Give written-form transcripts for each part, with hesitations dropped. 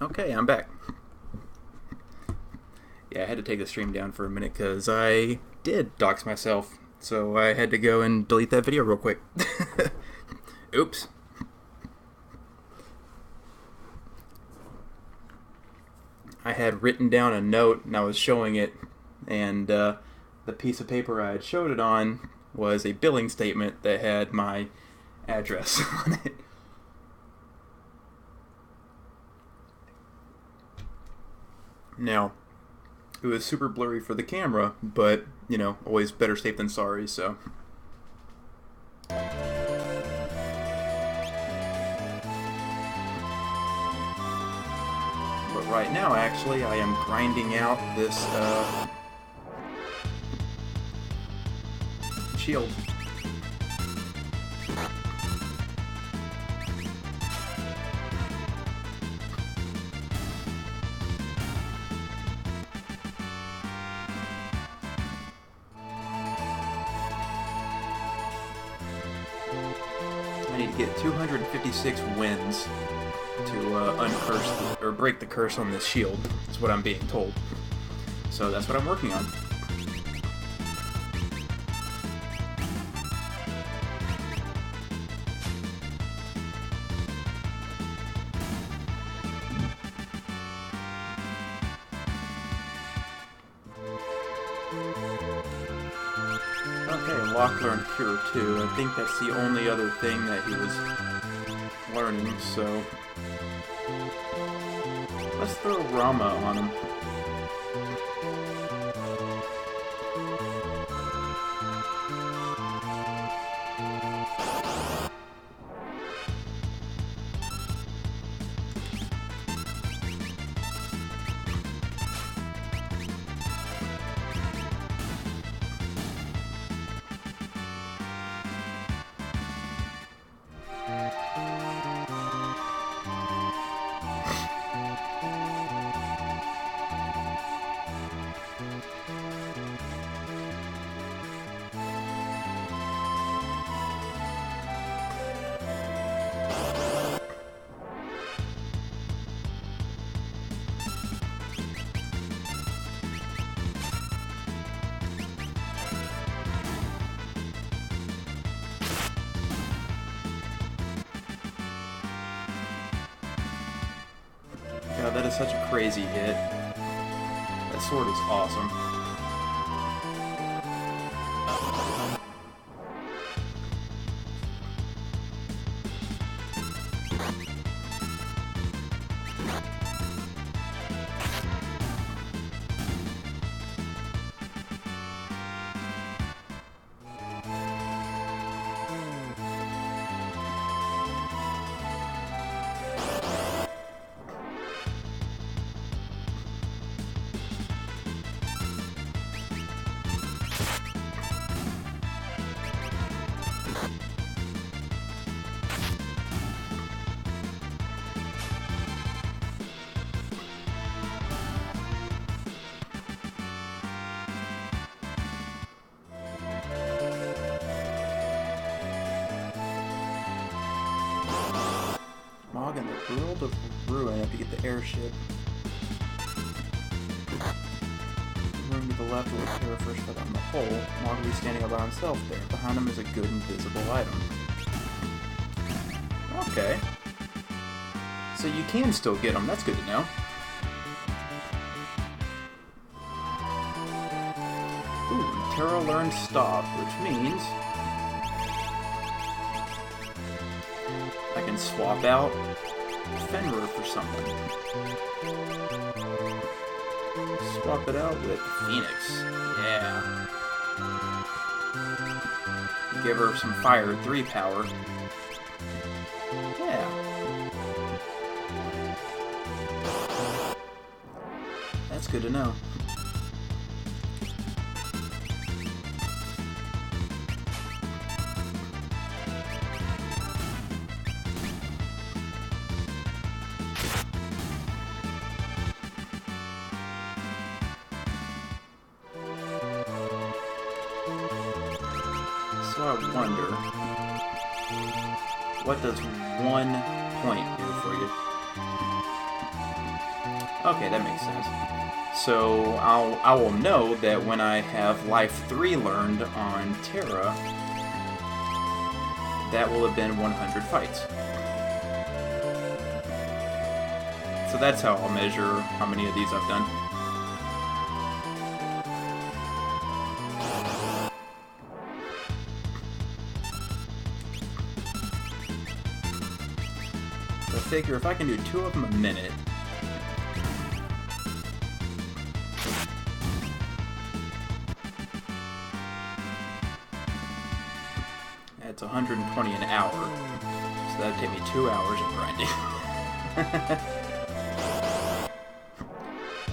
Okay, I'm back. Yeah, I had to take the stream down for a minute because I did dox myself. So I had to go and delete that video real quick. Oops. I had written down a note and I was showing it, and the piece of paper I had showed it on was a billing statement that had my address on it. Now, it was super blurry for the camera, but, you know, always better safe than sorry, so. But right now, actually, I am grinding out this, shield. I need to get 256 wins to uncurse or break the curse on this shield. That's what I'm being told. So that's what I'm working on. Okay, Locke learned Cure 2. I think that's the only other thing that he was learning, so let's throw Rama on him. God, that is such a crazy hit. That sword is awesome. Mog in the world of ruin. I have to get the airship. Room to the left will appear first foot on the hole. Mog will be standing all by himself there. Behind him is a good invisible item. Okay. So you can still get them. That's good to know. Ooh, Terra learned Stop, which means I can swap out Fenrir for something. Swap it out with Phoenix. Yeah. Give her some Fire 3 power. Yeah. That's good to know. So I wonder, what does 1 point do for you? Okay, that makes sense. So I will know that when I have Life 3 learned on Terra, that will have been 100 fights. So that's how I'll measure how many of these I've done. So I figure if I can do 2 of them a minute, that's 120 an hour. So that'd take me 2 hours of grinding.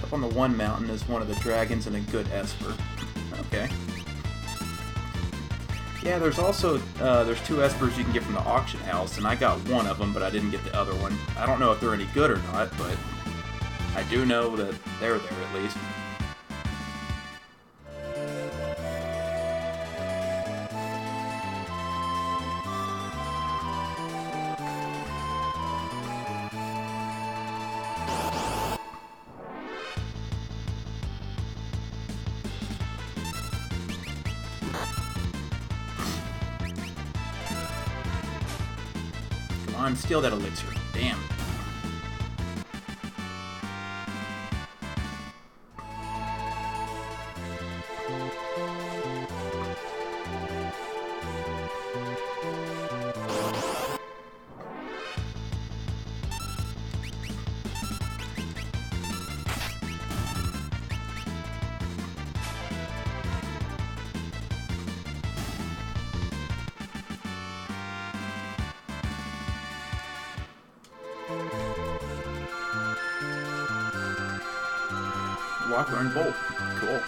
Up on the one mountain is one of the dragons and a good Esper. Okay. Yeah, there's also, there's 2 Espers you can get from the auction house, and I got one of them, but I didn't get the other one. I don't know if they're any good or not, but I do know that they're there at least. Come on, steal that elixir. Damn. Walker and Bolt. Cool.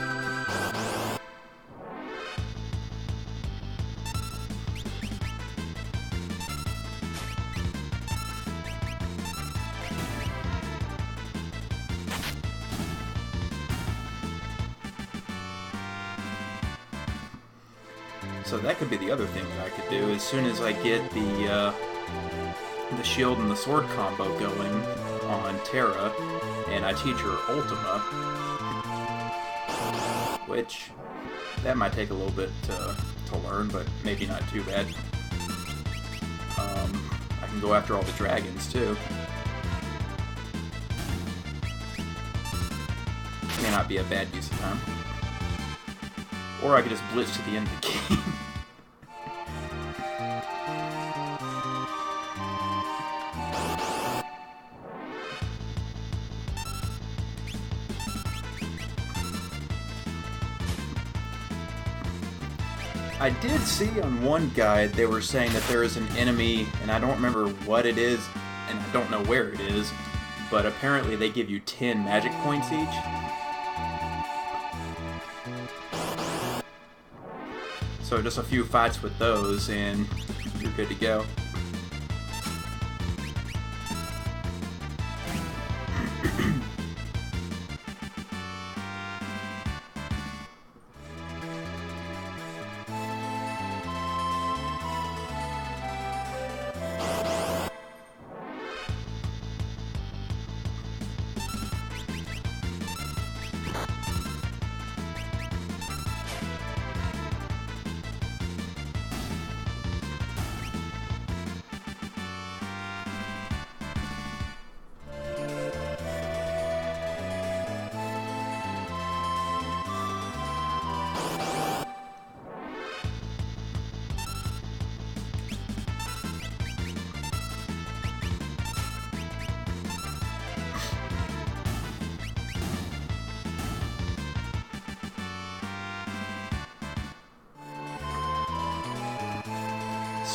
So that could be the other thing that I could do. As soon as I get the shield and the sword combo going on Terra, and I teach her Ultima, which that might take a little bit to learn, but maybe not too bad. I can go after all the dragons too. May not be a bad use of time. Or I could just blitz to the end of the game. I did see on one guide they were saying that there is an enemy, and I don't remember what it is, and I don't know where it is, but apparently they give you 10 magic points each. So just a few fights with those, and you're good to go.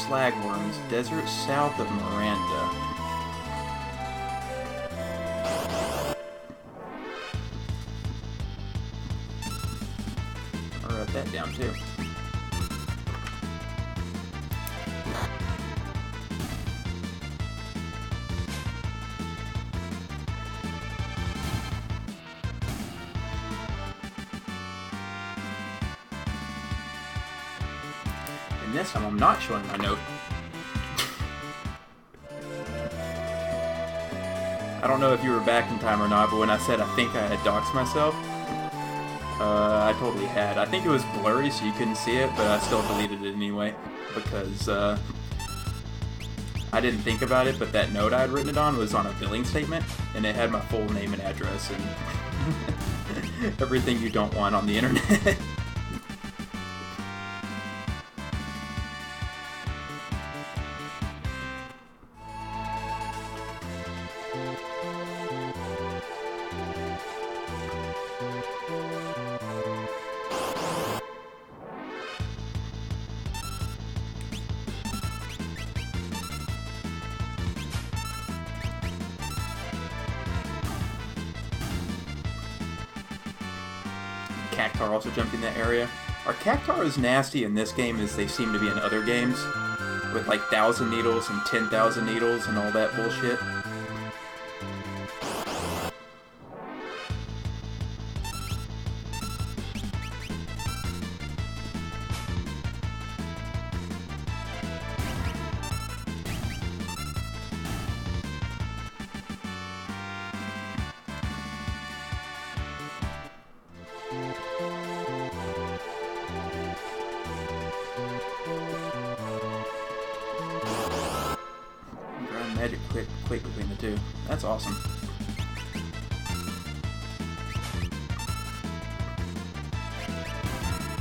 Slagworms, desert south of Miranda. I'll write that down too. This time I'm not showing my note. I don't know if you were back in time or not, but when I said I think I had doxed myself, I totally had. I think it was blurry so you couldn't see it, but I still deleted it anyway, because I didn't think about it, but that note I had written it on was on a billing statement, and it had my full name and address and everything you don't want on the internet. Cactar also jumped in that area. Are Cactar as nasty in this game as they seem to be in other games? With like 1,000 needles and 10,000 needles and all that bullshit? Magic quick between the two. That's awesome.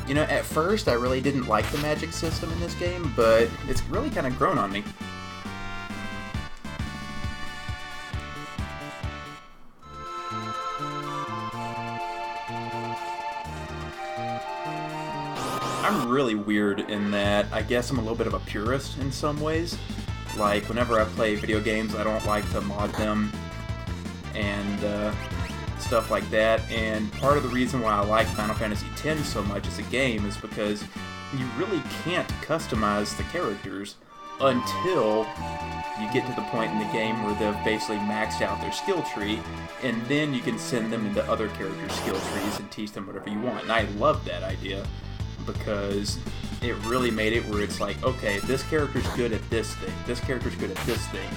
You know, at first I really didn't like the magic system in this game, but it's really kind of grown on me. I'm really weird in that I guess I'm a little bit of a purist in some ways. Like, whenever I play video games, I don't like to mod them and stuff like that. And part of the reason why I like Final Fantasy X so much as a game is because you really can't customize the characters until you get to the point in the game where they've basically maxed out their skill tree, and then you can send them into other characters' skill trees and teach them whatever you want. And I love that idea, because it really made it where it's like, okay, this character's good at this thing, this character's good at this thing,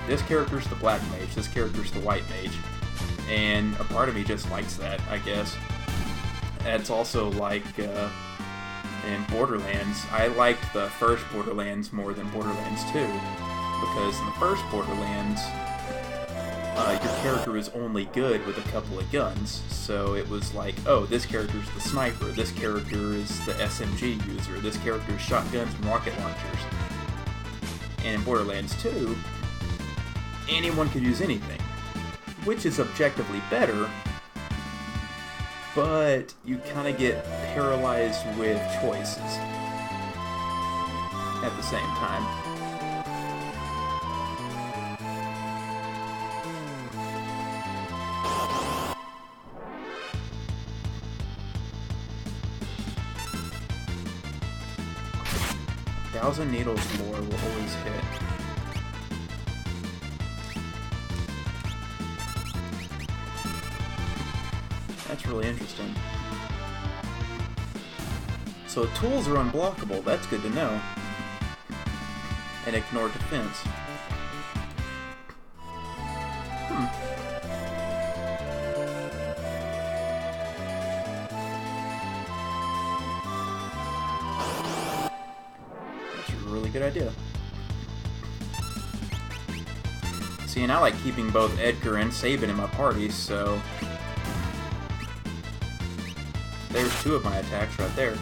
this character's the black mage, this character's the white mage, and a part of me just likes that, I guess. It's also like in Borderlands, I liked the first Borderlands more than Borderlands 2, because in the first Borderlands, your character is only good with a couple of guns, so it was like, oh, this character's the sniper, this character is the SMG user, this character's shotguns and rocket launchers. And in Borderlands 2, anyone could use anything, which is objectively better, but you kind of get paralyzed with choices at the same time. Thousand Needles lore will always hit. That's really interesting. So tools are unblockable, that's good to know. And ignore defense. Good idea. See, and I like keeping both Edgar and Sabin in my party, so there's two of my attacks right there.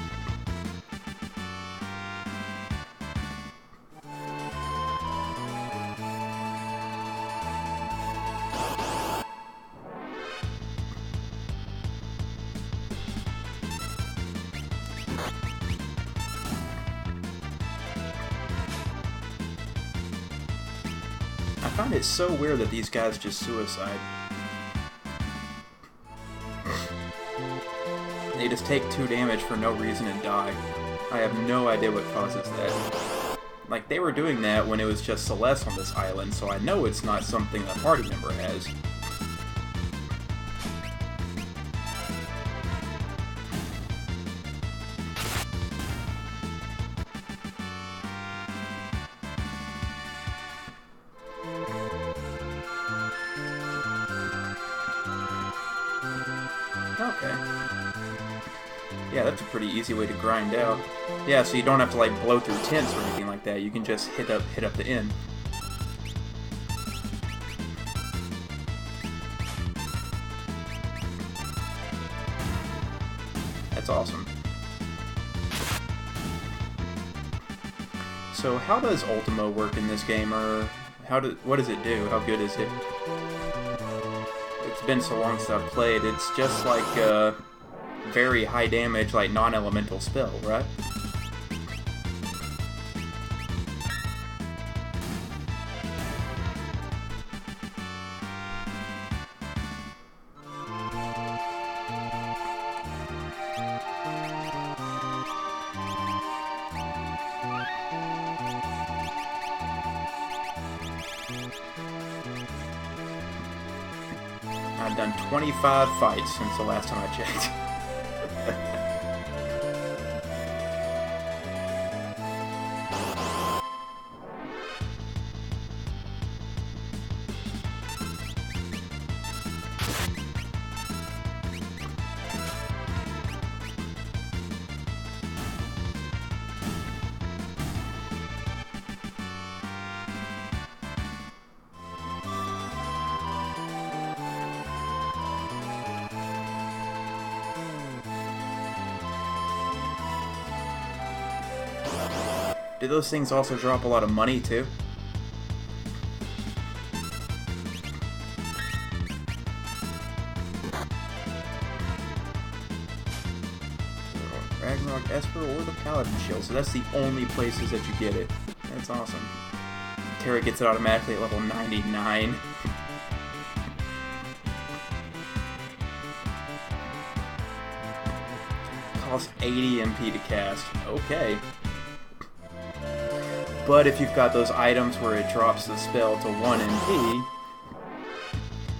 I find it so weird that these guys just suicide. They just take 2 damage for no reason and die. I have no idea what causes that. Like, they were doing that when it was just Celeste on this island, so I know it's not something a party member has. Okay. Yeah, that's a pretty easy way to grind out. Yeah, so you don't have to like blow through tents or anything like that. You can just hit up the end. That's awesome. So how does Ultima work in this game, or what does it do? How good is it? It's been so long since I've played. It's just like a very high damage, like non-elemental spell, right? I've done 25 fights since the last time I checked. Do those things also drop a lot of money, too? Ragnarok Esper or the Paladin Shield, so that's the only places that you get it. That's awesome. Terra gets it automatically at level 99. Costs 80 MP to cast. Okay. But if you've got those items where it drops the spell to 1 MP,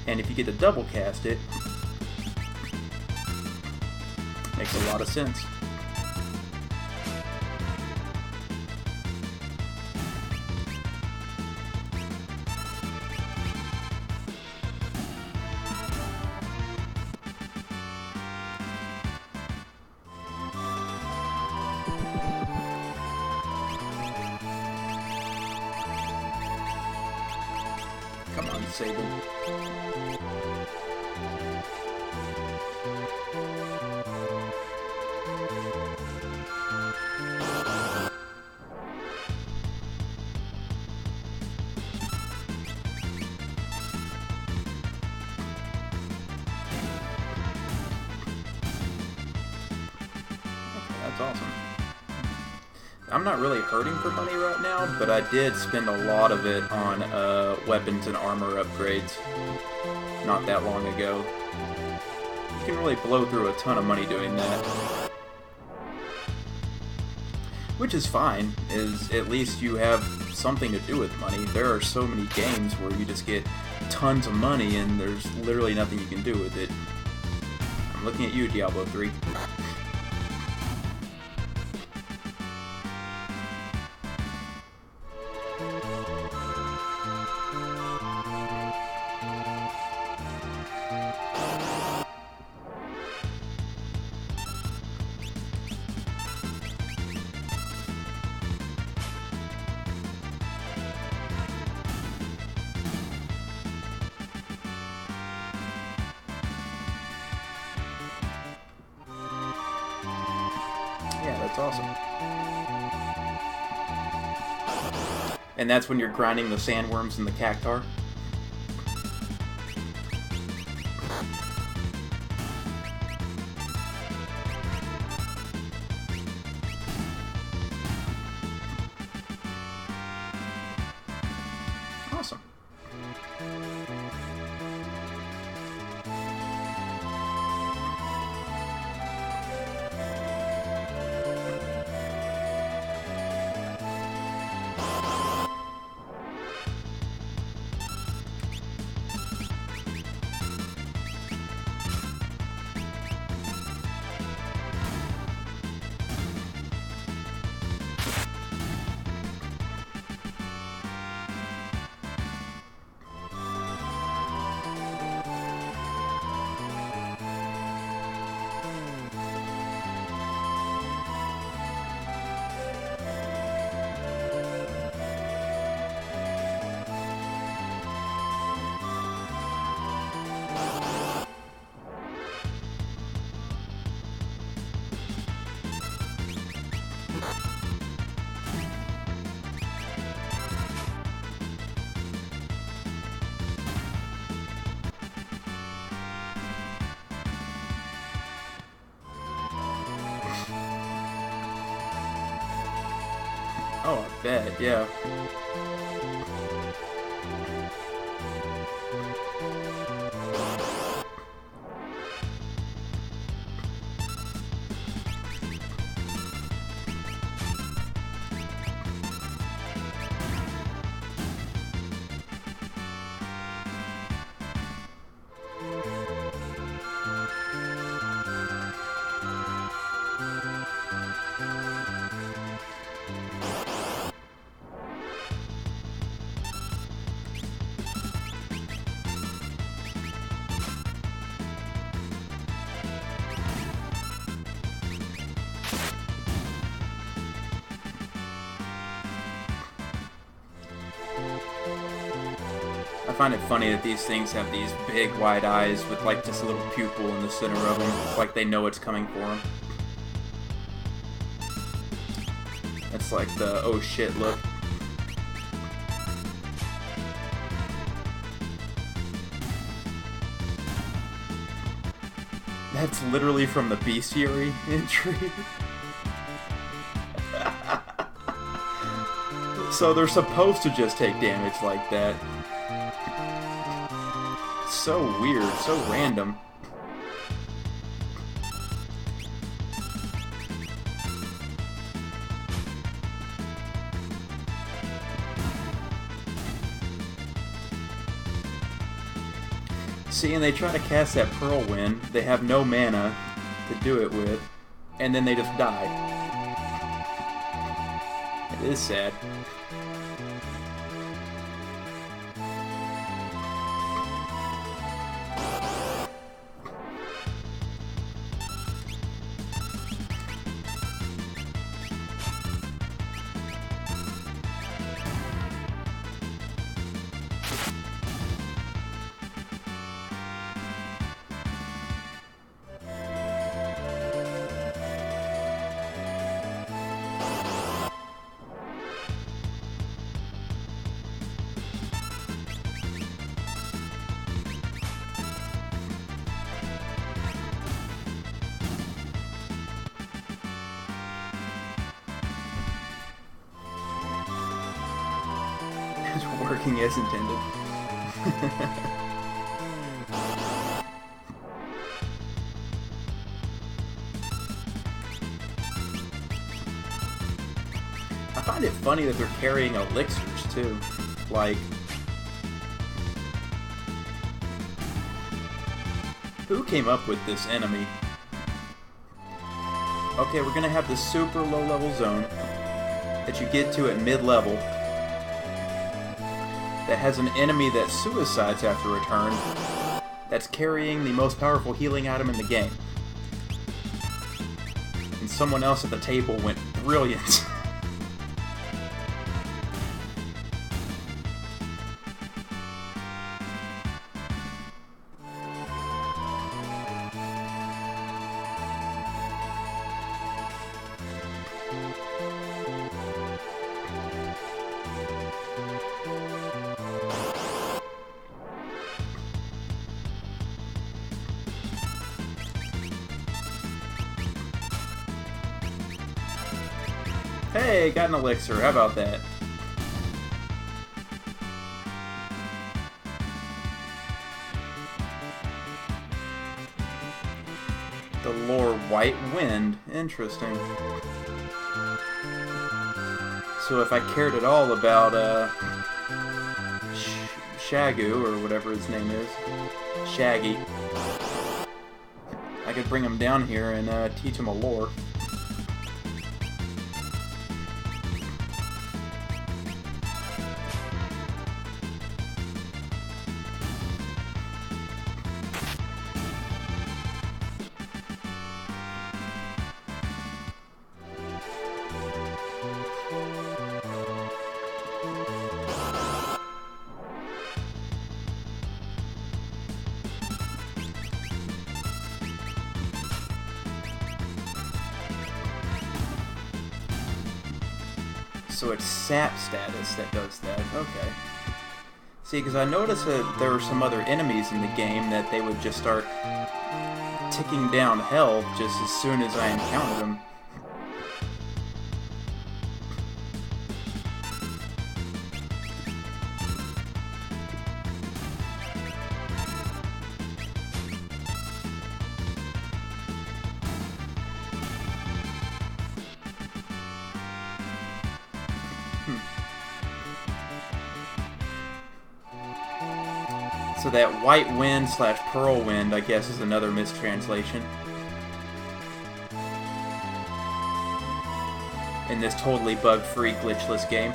and if you get to double cast it, makes a lot of sense. Come on, Sable. That's awesome. I'm not really hurting for money right now, but I did spend a lot of it on weapons and armor upgrades not that long ago. You can really blow through a ton of money doing that. Which is fine, is at least you have something to do with money. There are so many games where you just get tons of money and there's literally nothing you can do with it. I'm looking at you, Diablo 3. Yeah, that's awesome. And that's when you're grinding the sandworms and the cactar? Awesome. Oh, I bet, yeah. I find it funny that these things have these big, wide eyes with, like, just a little pupil in the center of them. It's like they know it's coming for them. It's like the, oh shit, look. That's literally from the bestiary entry. So they're supposed to just take damage like that. So weird, so random. See, and they try to cast that Pearl Wind. They have no mana to do it with, and then they just die. It is sad. Working as intended. I find it funny that they're carrying elixirs too. Like, who came up with this enemy? Okay, we're gonna have this super low level zone that you get to at mid-level that has an enemy that suicides after a turn that's carrying the most powerful healing item in the game. And someone else at the table went brilliant. Hey, got an elixir. How about that? The lore White Wind. Interesting. So if I cared at all about Shagu, or whatever his name is, Shaggy, I could bring him down here and teach him a lore. So it's sap status that does that. Okay. See, because I noticed that there were some other enemies in the game that they would just start ticking down health just as soon as I encountered them. So that white wind slash pearl wind, I guess, is another mistranslation. In this totally bug-free, glitchless game.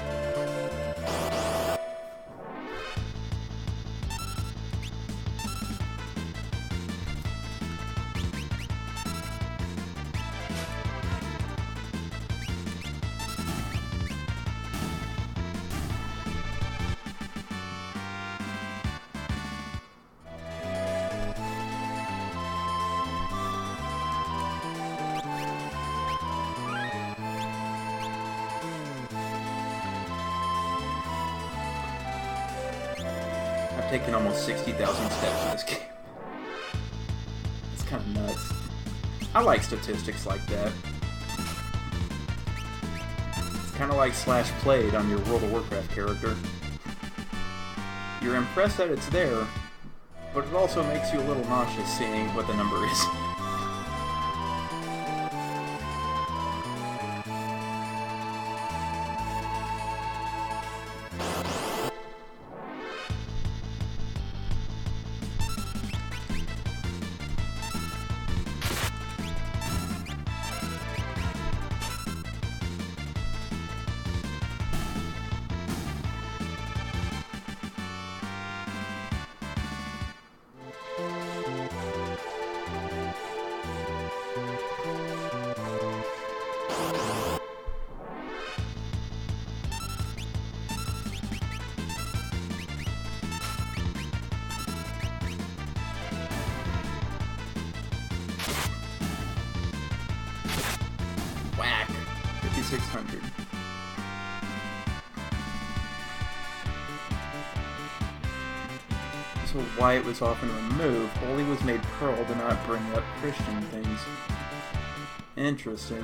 I've taken almost 60,000 steps in this game. It's kind of nuts. I like statistics like that. It's kind of like slash played on your World of Warcraft character. You're impressed that it's there, but it also makes you a little nauseous seeing what the number is. Whack! 5,600. So white was often removed. Holy was made pearl to not bring up Christian things. Interesting.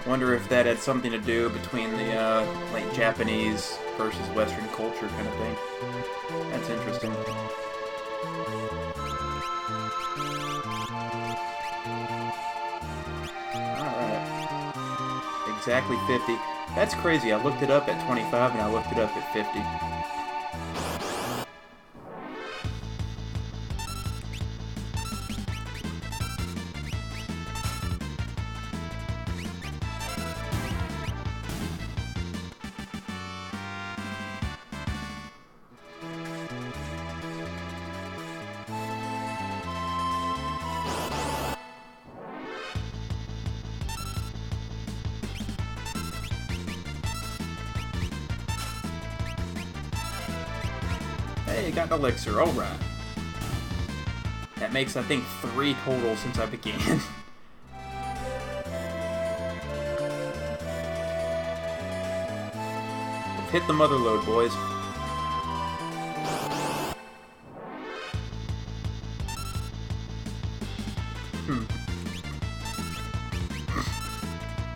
I wonder if that had something to do between the like Japanese versus Western culture kind of thing. That's interesting. Alright. Exactly 50. That's crazy. I looked it up at 25 and I looked it up at 50. Hey, got an elixir, alright. That makes, I think, 3 total since I began. Hit the mother load, boys.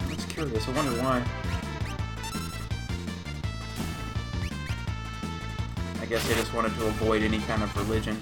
That's curious, I wonder why. I guess they just wanted to avoid any kind of religion.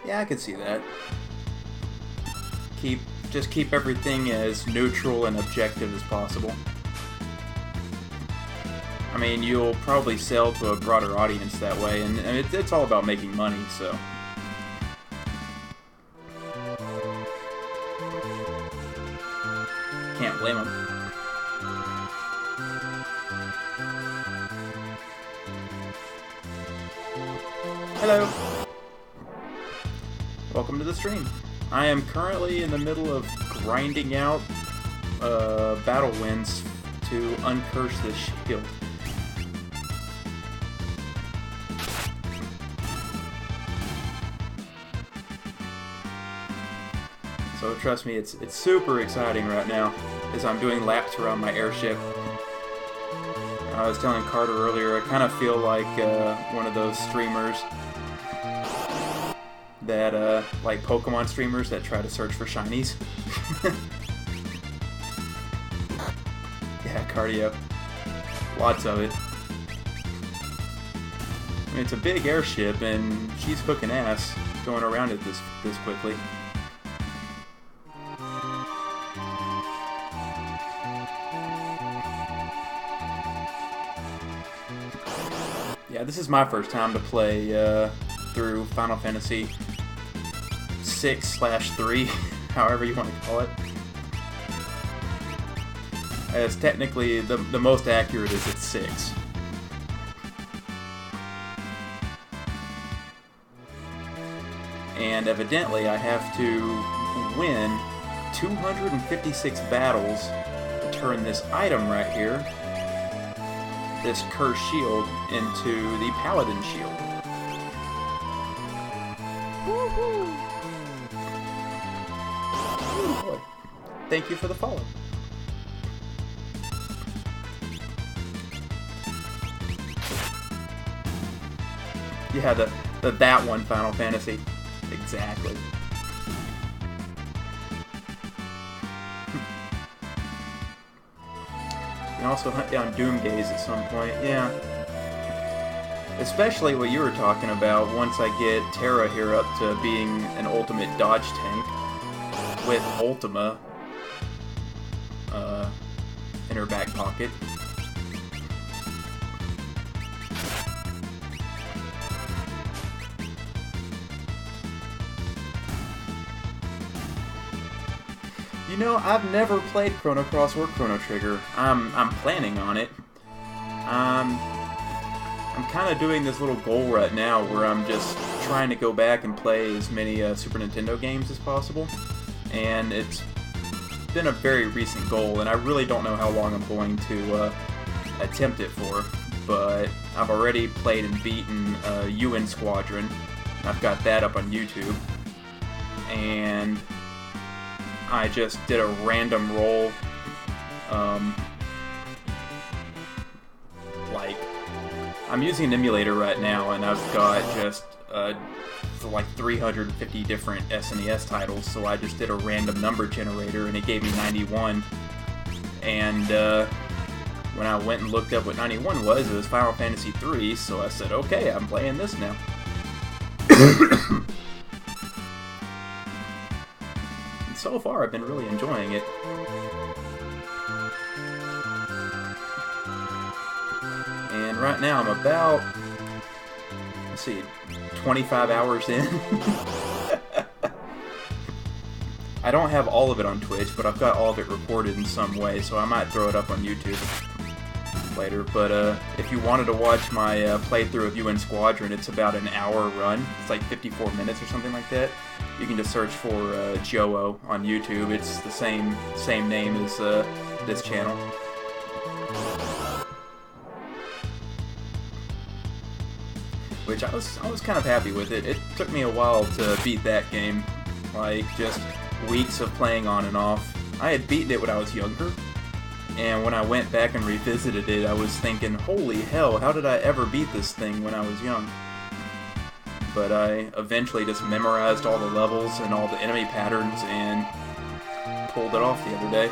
Yeah, I could see that. Just keep everything as neutral and objective as possible. I mean, you'll probably sell to a broader audience that way, and it's all about making money, so... Can't blame them. Hello. Welcome to the stream. I am currently in the middle of grinding out battle wins to uncurse this shield. So trust me, it's super exciting right now as I'm doing laps around my airship. I was telling Carter earlier, I kind of feel like one of those streamers that, like Pokemon streamers that try to search for shinies. Yeah, cardio. Lots of it. I mean, it's a big airship, and she's hooking ass going around it this quickly. Yeah, this is my first time to play through Final Fantasy 6/3, however you want to call it. As technically, the most accurate is it's 6. And evidently, I have to win 256 battles to turn this item right here, this cursed shield, into the paladin shield. Woohoo! Oh boy. Thank you for the follow. Yeah, that one Final Fantasy. Exactly. You can also hunt down Doomgaze at some point, yeah. Especially what you were talking about, once I get Terra here up to being an ultimate dodge tank with Ultima in her back pocket. You know, I've never played Chrono Cross or Chrono Trigger. I'm planning on it. I'm kind of doing this little goal right now where I'm just trying to go back and play as many Super Nintendo games as possible. And it's been a very recent goal, and I really don't know how long I'm going to attempt it for. But I've already played and beaten UN Squadron. I've got that up on YouTube. And I just did a random roll, like, I'm using an emulator right now, and I've got just, like 350 different SNES titles, so I just did a random number generator, and it gave me 91, and, when I went and looked up what 91 was, it was Final Fantasy 3, so I said, okay, I'm playing this now. So far, I've been really enjoying it. And right now, I'm about, let's see, 25 hours in. I don't have all of it on Twitch, but I've got all of it recorded in some way, so I might throw it up on YouTube later. But if you wanted to watch my playthrough of UN Squadron, it's about an hour run. It's like 54 minutes or something like that. You can just search for Joe on YouTube. It's the same name as this channel. Which I was kind of happy with it. It took me a while to beat that game, like just weeks of playing on and off. I had beaten it when I was younger, and when I went back and revisited it, I was thinking, holy hell, how did I ever beat this thing when I was young? But I eventually just memorized all the levels and all the enemy patterns and pulled it off the other day.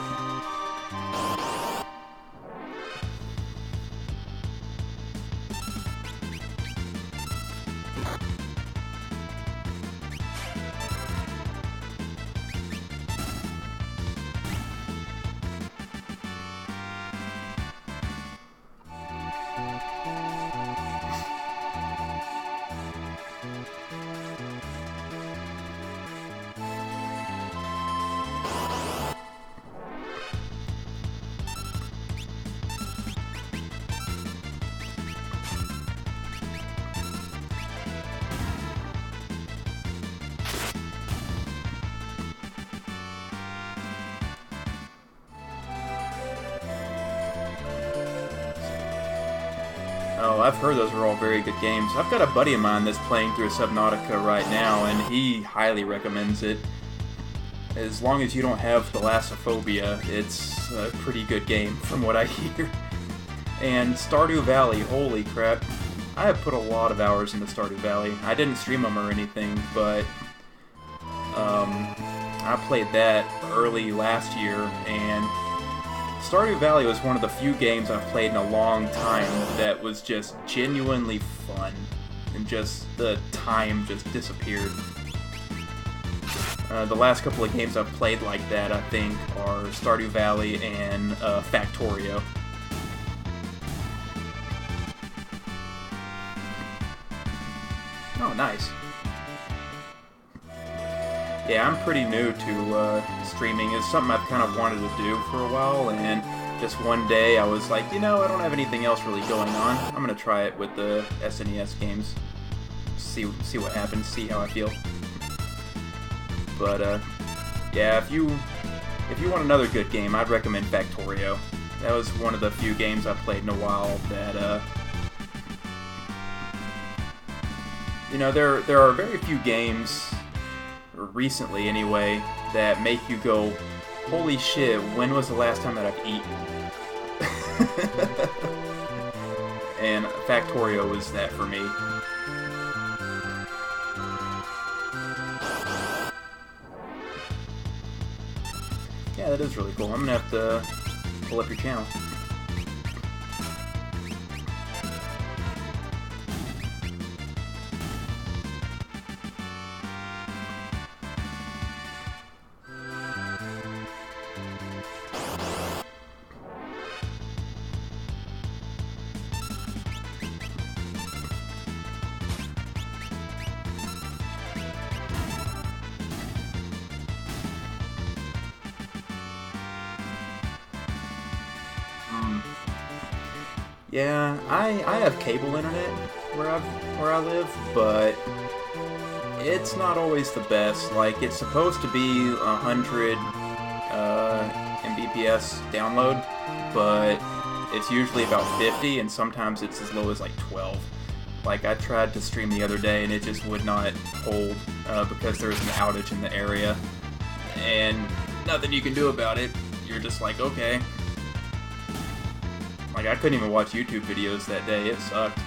Oh, I've heard those are all very good games. I've got a buddy of mine that's playing through Subnautica right now, and he highly recommends it. As long as you don't have thalassophobia, it's a pretty good game from what I hear. And Stardew Valley, holy crap. I have put a lot of hours into Stardew Valley. I didn't stream them or anything, but I played that early last year, and Stardew Valley was one of the few games I've played in a long time that was just genuinely fun, and just the time just disappeared. The last couple of games I've played like that, I think, are Stardew Valley and Factorio. Oh, nice. Yeah, I'm pretty new to streaming. It's something I've kind of wanted to do for a while, and just one day I was like, you know, I don't have anything else really going on. I'm gonna try it with the SNES games. See what happens, see how I feel. But yeah, if you want another good game, I'd recommend Factorio. That was one of the few games I've played in a while that you know, there are very few games, recently anyway, that make you go, holy shit, when was the last time that I've eaten? And Factorio was that for me. Yeah, that is really cool. I'm gonna have to pull up your channel. Yeah, I have cable internet where I live, but it's not always the best. Like, it's supposed to be 100 Mbps download, but it's usually about 50, and sometimes it's as low as like 12. Like, I tried to stream the other day, and it just would not hold because there was an outage in the area, and nothing you can do about it. You're just like, okay. Like, I couldn't even watch YouTube videos that day. It sucked.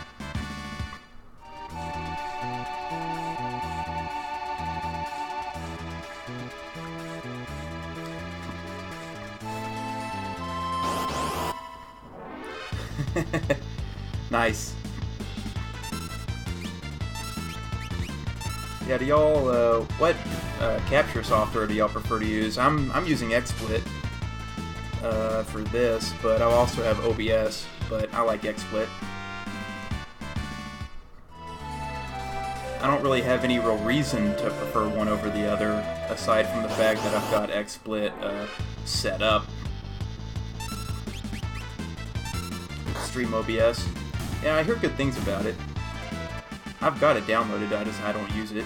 Nice. Yeah, do y'all, what capture software do y'all prefer to use? I'm using XSplit for this, but I also have OBS, but I like XSplit. I don't really have any real reason to prefer one over the other, aside from the fact that I've got XSplit set up. Stream OBS. Yeah, I hear good things about it. I've got it downloaded, I don't use it.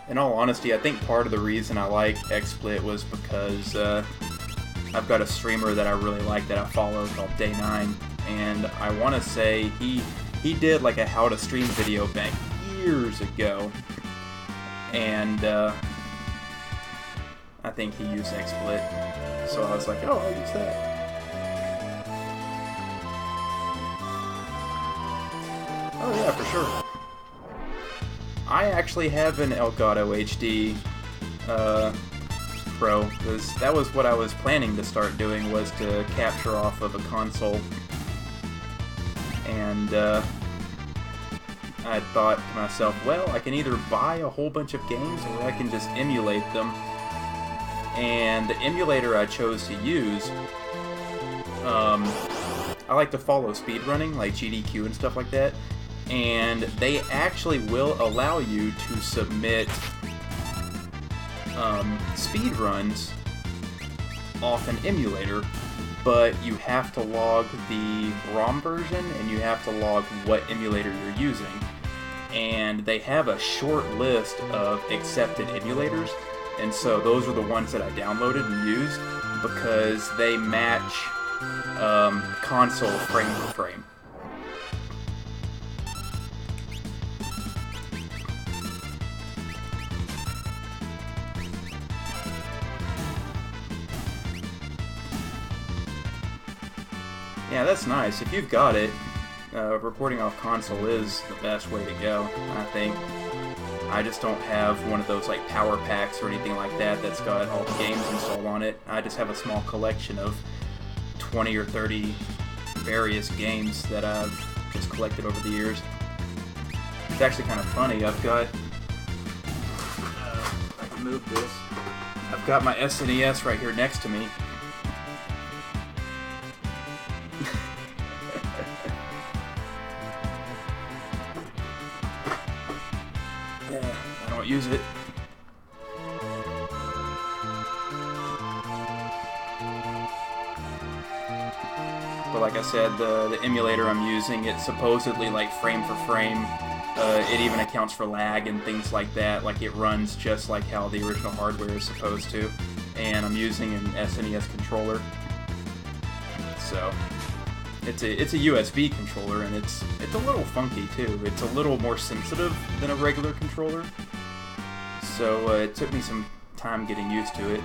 In all honesty, I think part of the reason I like XSplit was because I've got a streamer that I really like that I follow called Day9, and I want to say he did like a how to stream video back years ago, and I think he used XSplit, so I was like, oh, I'll use that. Oh yeah, for sure. I actually have an Elgato HD Pro, because that was what I was planning to start doing, was to capture off of a console. And I thought to myself, well, I can either buy a whole bunch of games or I can just emulate them. And the emulator I chose to use, I like to follow speedrunning, like GDQ and stuff like that. And they actually will allow you to submit speedruns off an emulator, but you have to log the ROM version and you have to log what emulator you're using. and they have a short list of accepted emulators, and so those are the ones that I downloaded and used because they match console frame for frame. Yeah, that's nice. If you've got it, recording off console is the best way to go, I think. I just don't have one of those like power packs or anything like that that's got all the games installed on it. I just have a small collection of 20 or 30 various games that I've just collected over the years. It's actually kind of funny. I've got, I can move this. I've got my SNES right here next to me. Yeah, I don't use it. But like I said, the emulator I'm using, it's supposedly like frame for frame. It even accounts for lag and things like that. Like it runs just like how the original hardware is supposed to. And I'm using an SNES controller. So it's a USB controller, and it's a little funky too. It's a little more sensitive than a regular controller. So it took me some time getting used to it.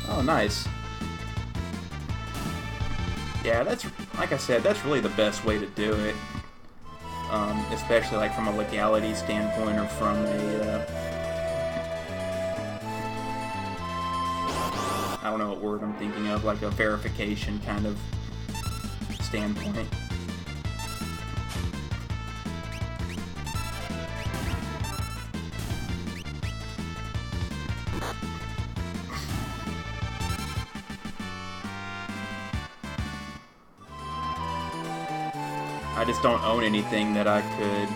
Oh, nice. Yeah, that's, like I said, that's really the best way to do it. Especially like from a legality standpoint, or from a, I don't know what word I'm thinking of, like a verification kind of standpoint. I just don't own anything that I could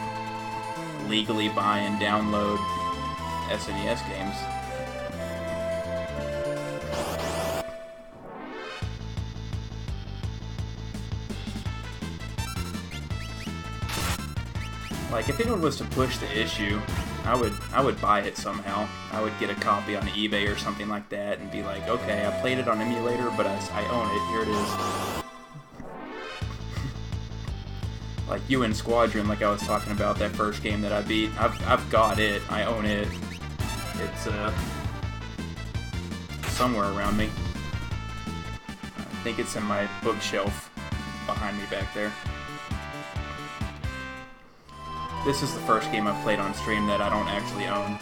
legally buy and download SNES games. Like, if anyone was to push the issue, I would buy it somehow. I would get a copy on eBay or something like that and be like, okay, I played it on emulator, but I own it. Here it is. Like UN Squadron, like I was talking about, that first game that I beat, I've got it. I own it. It's somewhere around me. I think it's in my bookshelf behind me back there. This is the first game I've played on stream that I don't actually own.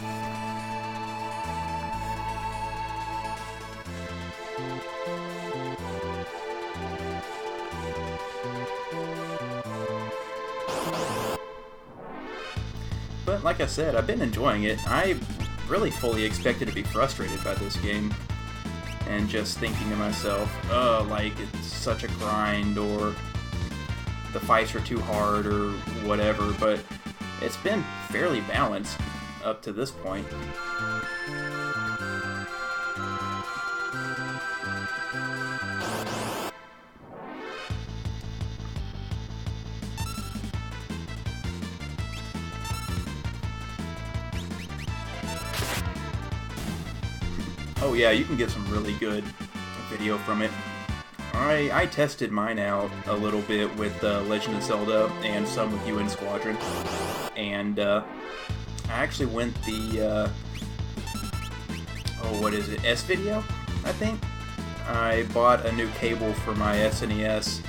But like I said, I've been enjoying it. I really fully expected to be frustrated by this game and just thinking to myself, oh, like, it's such a grind, or the fights are too hard, or whatever, but it's been fairly balanced up to this point. Oh yeah, you can get some really good video from it. I tested mine out a little bit with Legend of Zelda and some with UN Squadron, and I actually went the what is it, S-Video, I think? I bought a new cable for my SNES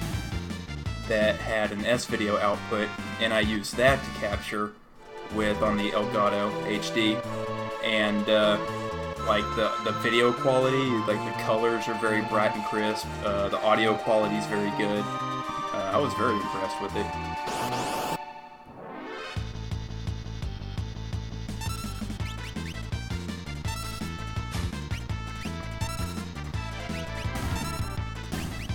that had an S-Video output, and I used that to capture with on the Elgato HD, and like the video quality, like the colors are very bright and crisp, the audio quality is very good. I was very impressed with it.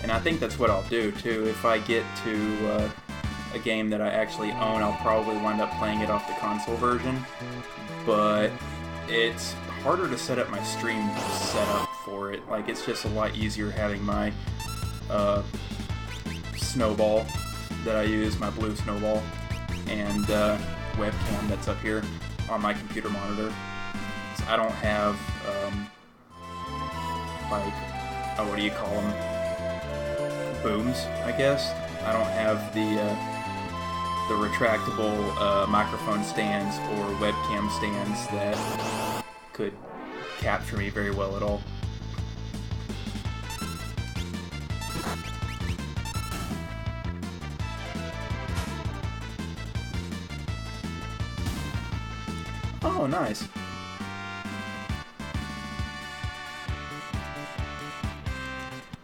And I think that's what I'll do too. If I get to a game that I actually own, I'll probably wind up playing it off the console version. But it's harder to set up my stream setup for it. Like, it's just a lot easier having my snowball that I use, my blue snowball, and webcam that's up here on my computer monitor. So I don't have, like, what do you call them? Booms, I guess. I don't have the retractable microphone stands or webcam stands that could capture me very well at all. Oh, nice.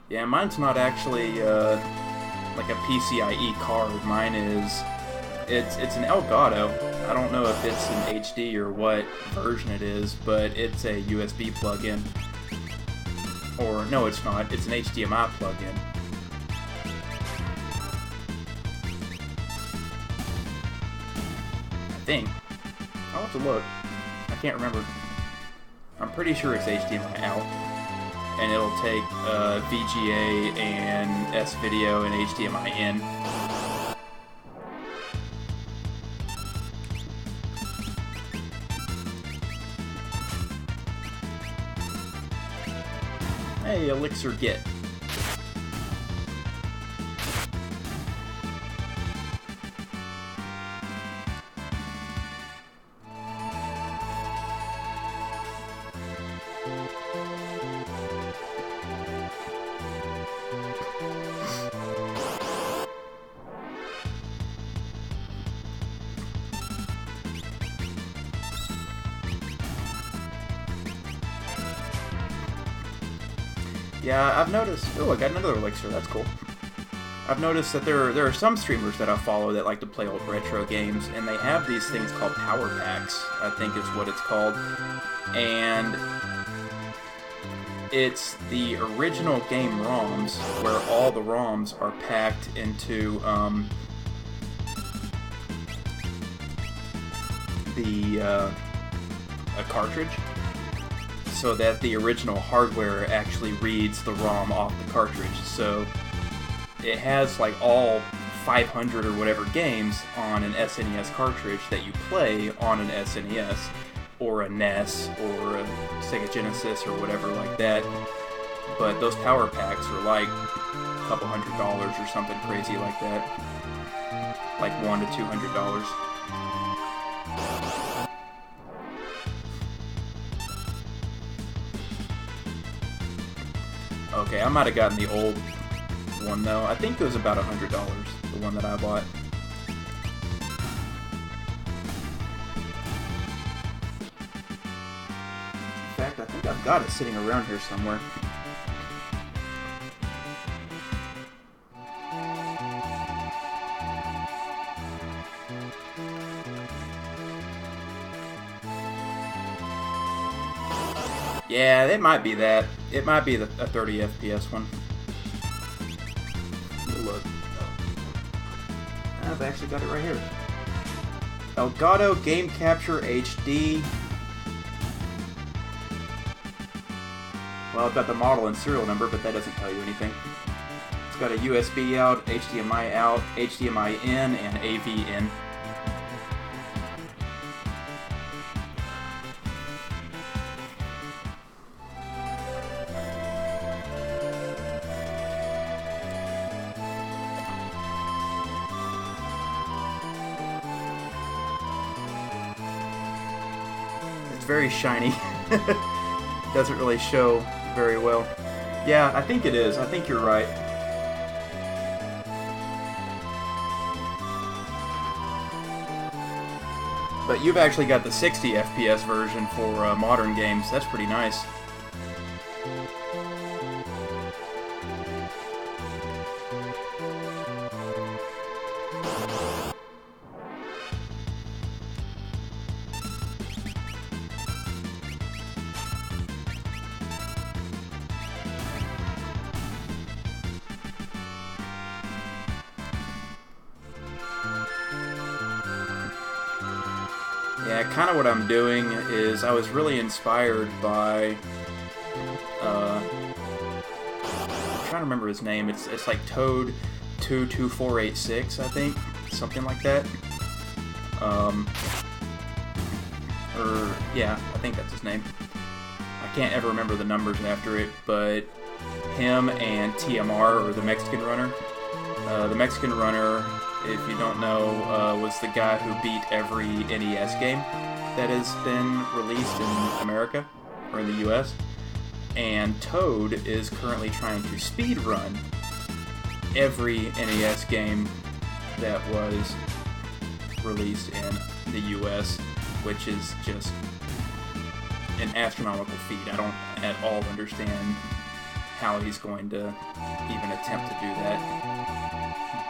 Yeah, mine's not actually like a PCIe card. Mine is, it's an Elgato. I don't know if it's an HD or what version it is, but it's a USB plug-in. Or, no, it's not. It's an HDMI plug-in. I think. I'll have to look. I can't remember. I'm pretty sure it's HDMI out. And it'll take VGA and S-Video and HDMI in. Hey, Elixir Git. Yeah, I've noticed... Oh, I got another Elixir. That's cool. I've noticed that there are some streamers that I follow that like to play old retro games, and they have these things called power packs, I think is what it's called. And it's the original game ROMs, where all the ROMs are packed into a cartridge, so that the original hardware actually reads the ROM off the cartridge. So it has like all 500 or whatever games on an SNES cartridge that you play on an SNES or a NES or a Sega Genesis or whatever like that. But those power packs are like a couple $100 or something crazy like that. Like $100 to $200. Okay, I might have gotten the old one though. I think it was about $100, the one that I bought. In fact, I think I've got it sitting around here somewhere. Yeah, it might be that. It might be a 30 FPS one. Look. I've actually got it right here. Elgato Game Capture HD. Well, I've got the model and serial number, but that doesn't tell you anything. It's got a USB out, HDMI in, and AV in. Very shiny. Doesn't really show very well. Yeah, I think it is. I think you're right. But you've actually got the 60 FPS version for modern games. That's pretty nice. Yeah, kind of what I'm doing is I was really inspired by, I'm trying to remember his name. It's like Toad 22486, I think, something like that. Yeah, I think that's his name. I can't ever remember the numbers after it, but him and TMR, or the Mexican Runner. The Mexican Runner, if you don't know, was the guy who beat every NES game that has been released in America, or in the US. And Toad is currently trying to speedrun every NES game that was released in the US, which is just an astronomical feat. I don't at all understand how he's going to even attempt to do that.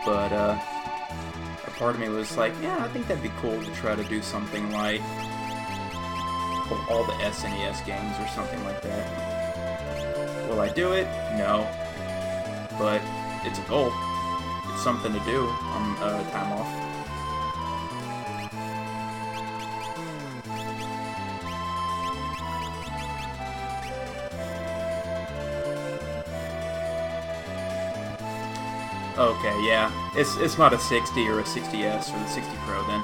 But a part of me was like, yeah, I think that'd be cool to try to do something like all the SNES games or something like that. Will I do it? No. But it's a goal. It's something to do on time off. Okay, yeah. It's not a 60 or a 60S or the 60 Pro then.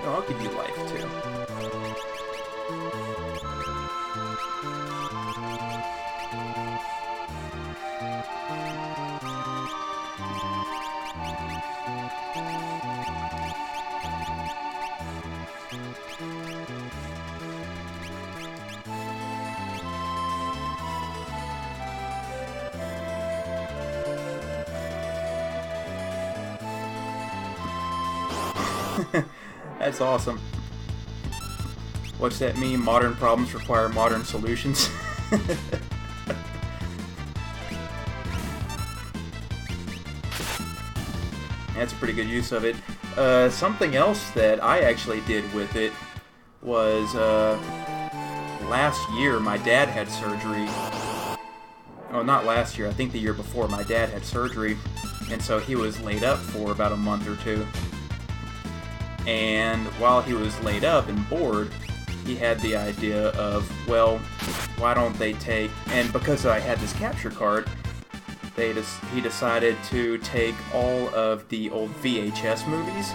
Oh, I'll give you life too. That's awesome. What's that mean? Modern problems require modern solutions. That's a pretty good use of it. Something else that I actually did with it was last year my dad had surgery. Oh, not last year. I think the year before my dad had surgery, and so he was laid up for about a month or two. And while he was laid up and bored, he had the idea of, well, why don't they take, and because I had this capture card, he decided to take all of the old VHS movies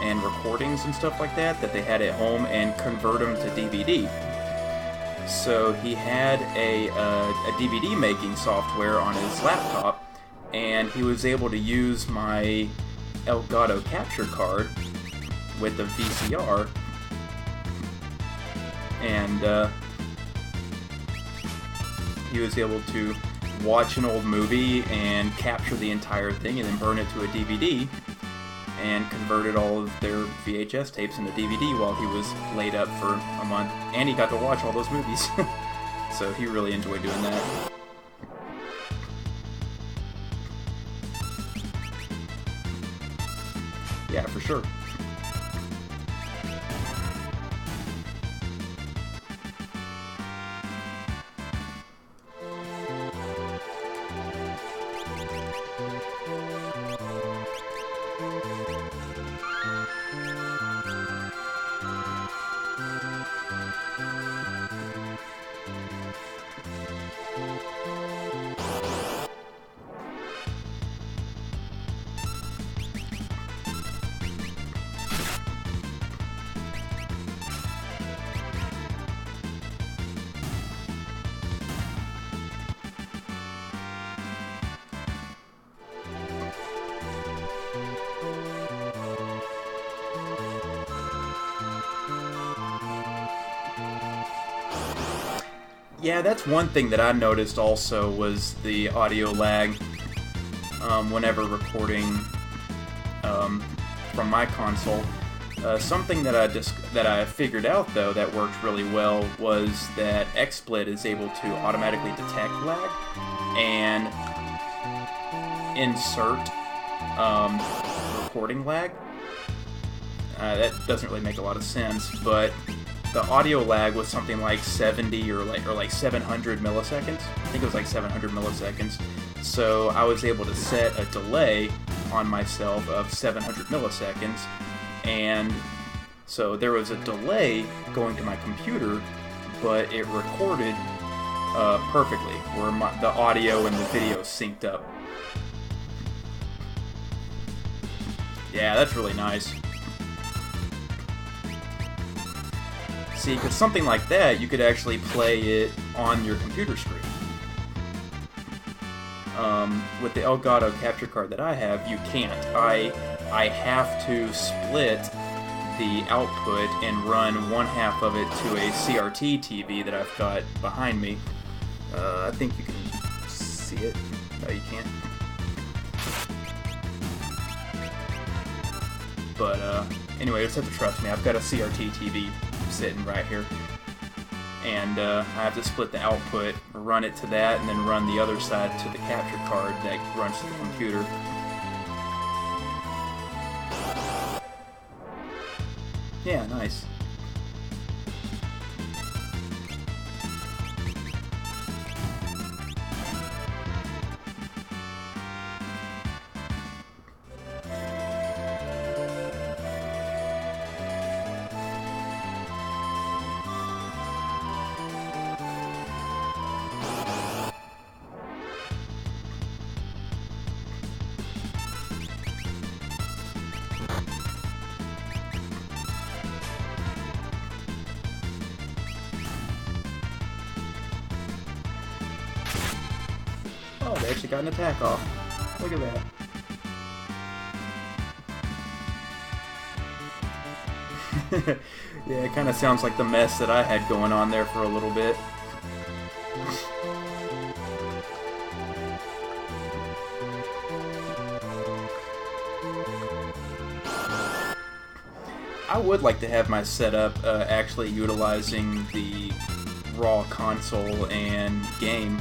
and recordings and stuff like that they had at home and convert them to DVD. So he had a DVD making software on his laptop, and he was able to use my Elgato capture card with the VCR, and he was able to watch an old movie and capture the entire thing and then burn it to a DVD, and converted all of their VHS tapes into DVD while he was laid up for a month, and he got to watch all those movies. So he really enjoyed doing that. Yeah, for sure. Yeah, that's one thing that I noticed also was the audio lag whenever recording from my console. Something that I figured out though that worked really well was that XSplit is able to automatically detect lag and insert recording lag. That doesn't really make a lot of sense, but the audio lag was something like 70 or like 700 milliseconds. I think it was like 700 milliseconds. So I was able to set a delay on myself of 700 milliseconds, and so there was a delay going to my computer, but it recorded perfectly, where the audio and the video synced up. Yeah, that's really nice. See, because something like that, you could actually play it on your computer screen. With the Elgato capture card that I have, you can't. I have to split the output and run one half of it to a CRT TV that I've got behind me. I think you can see it. No, you can't. But anyway, you just have to trust me. I've got a CRT TV sitting right here, and I have to split the output, run it to that, and then run the other side to the capture card that runs to the computer. Yeah, nice. Oh, they actually got an attack off. Look at that. Yeah, it kind of sounds like the mess that I had going on there for a little bit. I would like to have my setup actually utilizing the raw console and game.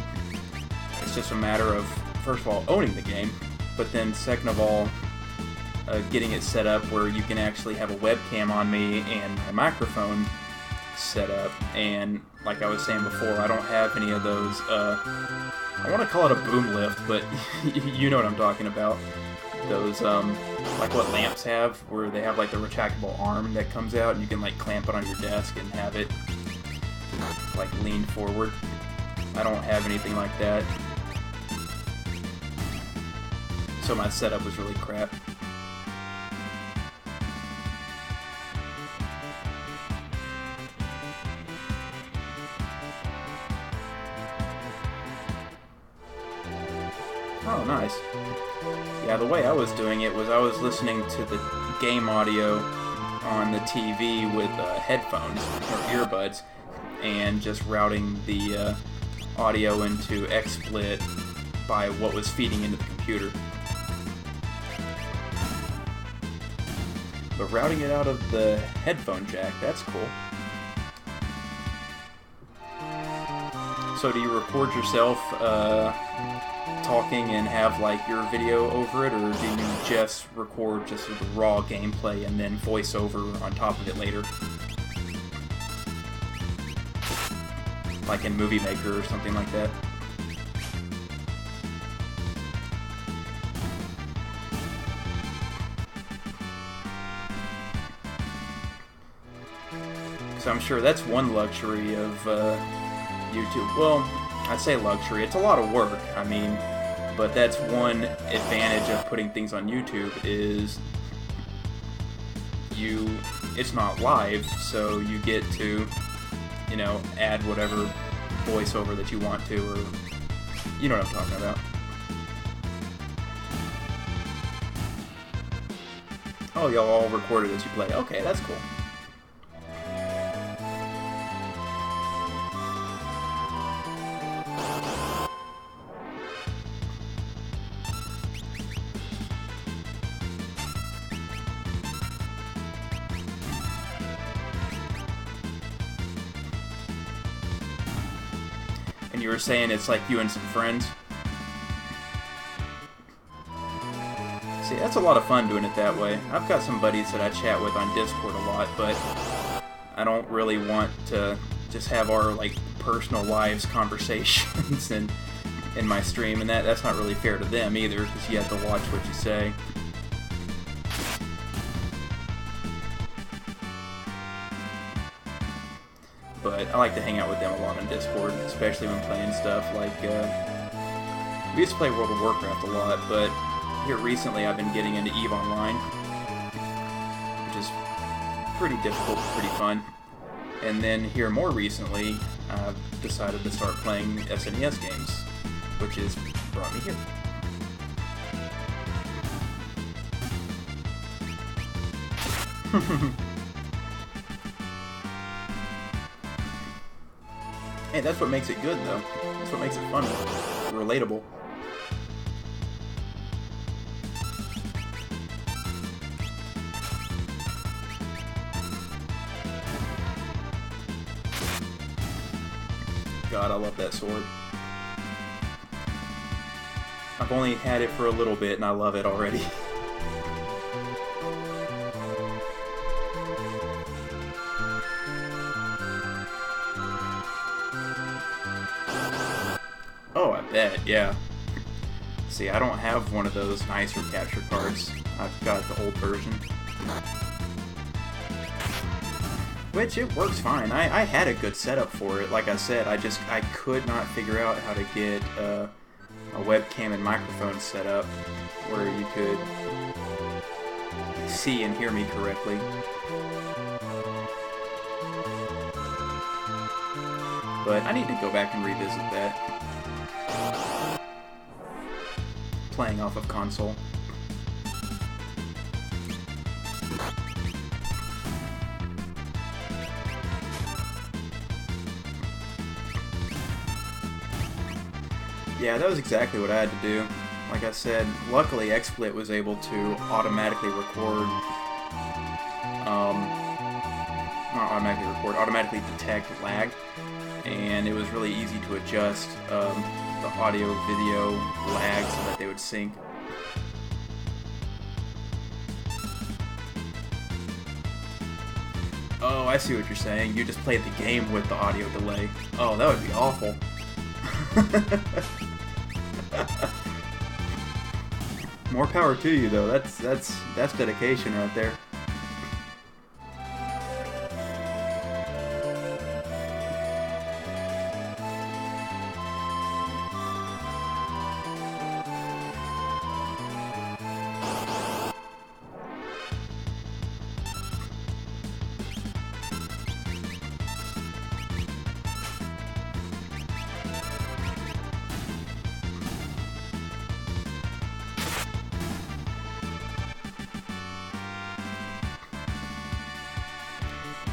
It's just a matter of, first of all, owning the game, but then second of all, getting it set up where you can actually have a webcam on me and my microphone set up. And like I was saying before, I don't have any of those, I want to call it a boom lift, but you know what I'm talking about. Those, like what lamps have, where they have like the retractable arm that comes out and you can like clamp it on your desk and have it like lean forward. I don't have anything like that. So my setup was really crap. Oh, nice. Yeah, the way I was doing it was I was listening to the game audio on the TV with headphones or earbuds and just routing the audio into XSplit by what was feeding into the computer. But routing it out of the headphone jack, that's cool. So do you record yourself talking and have like your video over it, or do you just record just the raw gameplay and then voice over on top of it later? Like in Movie Maker or something like that? So I'm sure that's one luxury of YouTube. Well, I'd say luxury. It's a lot of work, I mean, but that's one advantage of putting things on YouTube is it's not live, so you get to, you know, add whatever voiceover that you want to, or you know what I'm talking about. Oh, y'all all recorded as you play. Okay, that's cool. And you were saying it's like you and some friends? See, that's a lot of fun doing it that way. I've got some buddies that I chat with on Discord a lot, but I don't really want to just have our, like, personal lives conversations in my stream, and that's not really fair to them either, because you have to watch what you say. But I like to hang out with them a lot on Discord, especially when playing stuff like, we used to play World of Warcraft a lot, but here recently I've been getting into EVE Online, which is pretty difficult but pretty fun. And then here more recently, I've decided to start playing SNES games, which has brought me here. Hey, that's what makes it good, though. That's what makes it fun. Relatable. God, I love that sword. I've only had it for a little bit, and I love it already. Oh, I bet, yeah. See, I don't have one of those nicer capture cards. I've got the old version. Which, it works fine. I had a good setup for it. Like I said, I could not figure out how to get a webcam and microphone set up where you could see and hear me correctly. But I need to go back and revisit that. Playing off of console. Yeah, that was exactly what I had to do. Like I said, luckily XSplit was able to automatically record, automatically detect lag, and it was really easy to adjust the audio-video lag so that they would sync. Oh, I see what you're saying. You just played the game with the audio delay. Oh, that would be awful. More power to you, though. That's dedication right there.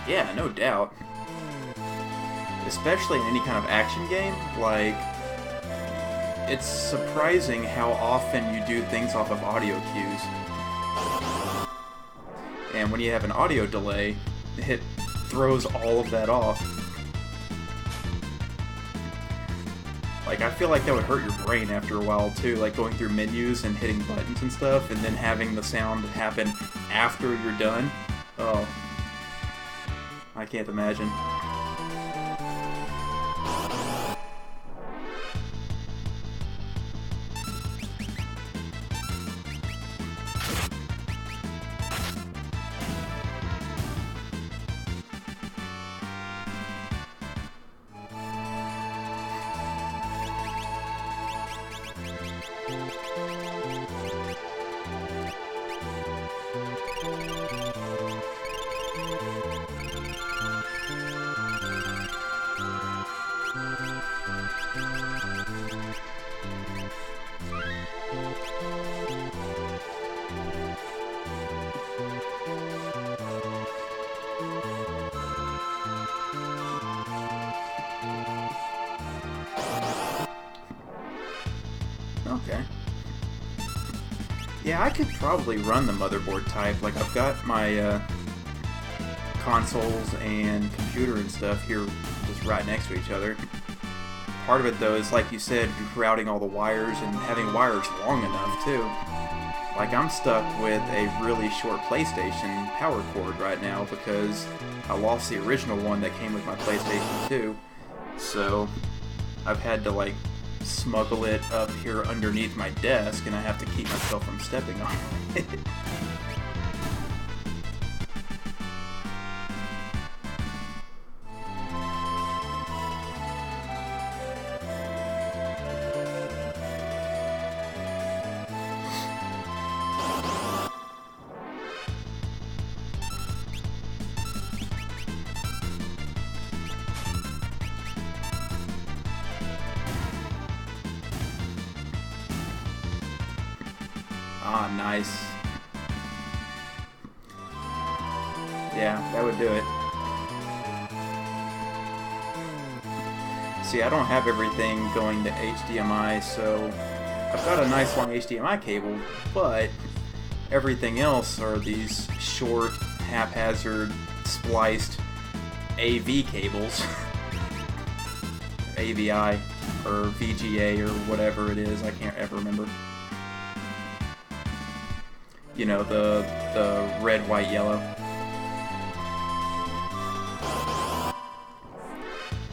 Yeah, no doubt. Especially in any kind of action game, like, it's surprising how often you do things off of audio cues. And when you have an audio delay, it throws all of that off. Like, I feel like that would hurt your brain after a while, too, like going through menus and hitting buttons and stuff, and then having the sound happen after you're done. Oh. I can't imagine. Okay. Yeah, I could probably run the motherboard type. Like, I've got my consoles and computer and stuff here just right next to each other. Part of it, though, is like you said, routing all the wires and having wires long enough, too. Like, I'm stuck with a really short PlayStation power cord right now because I lost the original one that came with my PlayStation 2. So, I've had to, like, smuggle it up here underneath my desk, and I have to keep myself from stepping on it. Ah, nice. Yeah, that would do it. See, I don't have everything going to HDMI, so I've got a nice long HDMI cable, but everything else are these short, haphazard, spliced AV cables. AVI, or VGA, or whatever it is, I can't ever remember. You know, the red, white, yellow.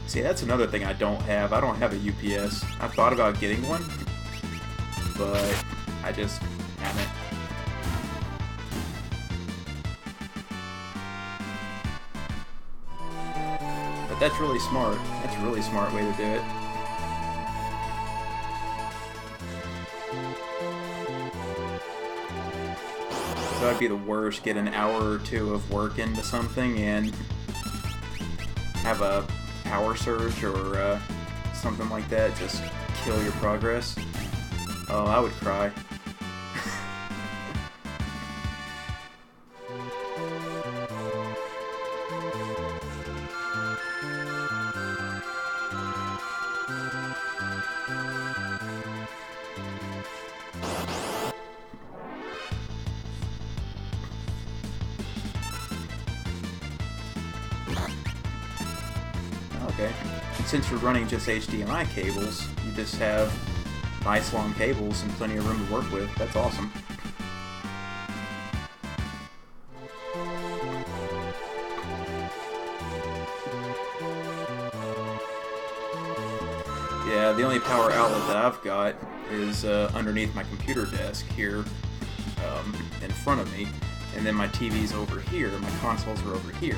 See, that's another thing I don't have. I don't have a UPS. I thought about getting one, but I just haven't. But that's really smart. That's a really smart way to do it. So that'd be the worst, get an hour or two of work into something and have a power surge or something like that just kill your progress. Oh, I would cry. Okay. Since you're running just HDMI cables, you just have nice long cables and plenty of room to work with. That's awesome. Yeah, the only power outlet that I've got is underneath my computer desk here in front of me, and then my TV's over here, my consoles are over here.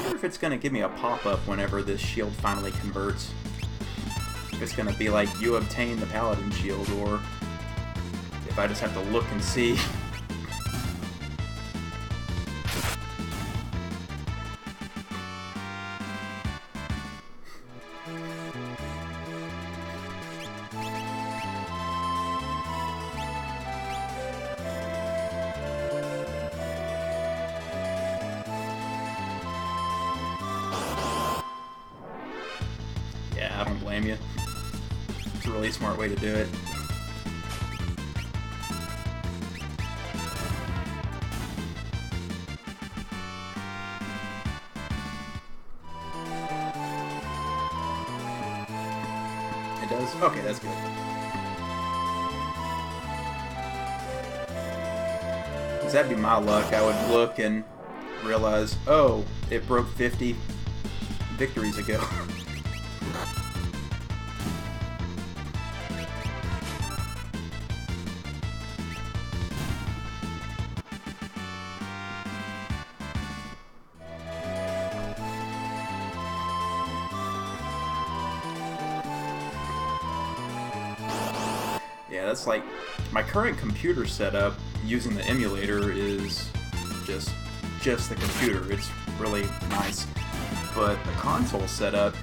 If it's going to give me a pop-up whenever this shield finally converts. If it's going to be like, you obtain the Paladin shield, or if I just have to look and see. Yeah, I don't blame you. It's a really smart way to do it. It does? Okay, that's good. Because that'd be my luck. I would look and realize, oh, it broke 50 victories ago. Yeah, that's like my current computer setup using the emulator is just the computer. It's really nice. But the console setup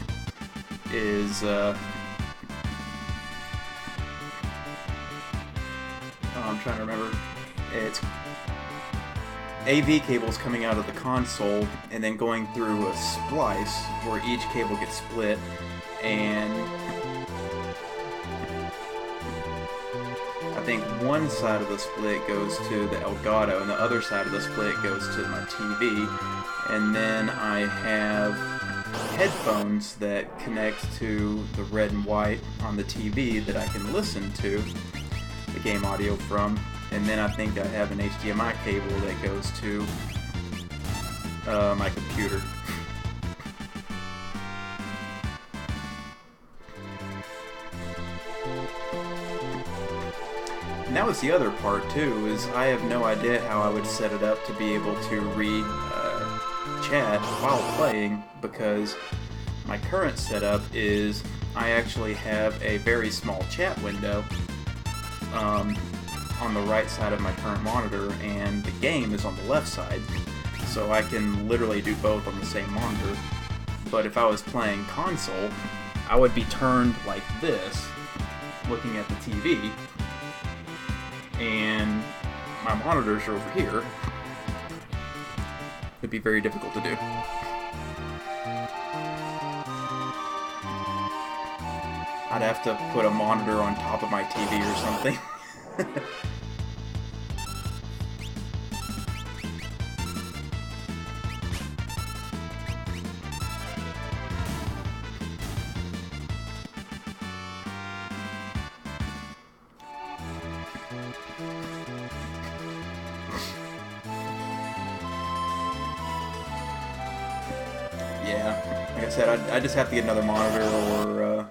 is I'm trying to remember. It's AV cables coming out of the console and then going through a splice where each cable gets split, and I think one side of the split goes to the Elgato and the other side of the split goes to my TV, and then I have headphones that connect to the red and white on the TV that I can listen to the game audio from, and then I think I have an HDMI cable that goes to my computer. And that was the other part too, is I have no idea how I would set it up to be able to read chat while playing, because my current setup is I actually have a very small chat window on the right side of my current monitor, and the game is on the left side, so I can literally do both on the same monitor. But if I was playing console, I would be turned like this, looking at the TV, and my monitors are over here. It'd be very difficult to do. I'd have to put a monitor on top of my TV or something. Yeah, like I said, I just have to get another monitor or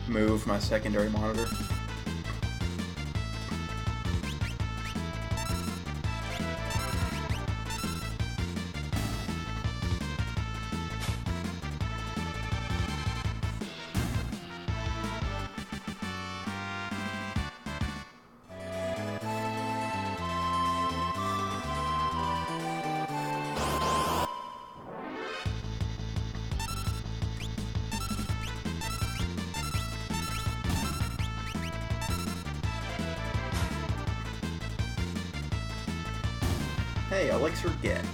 move my secondary monitor. Hey, Elixir get.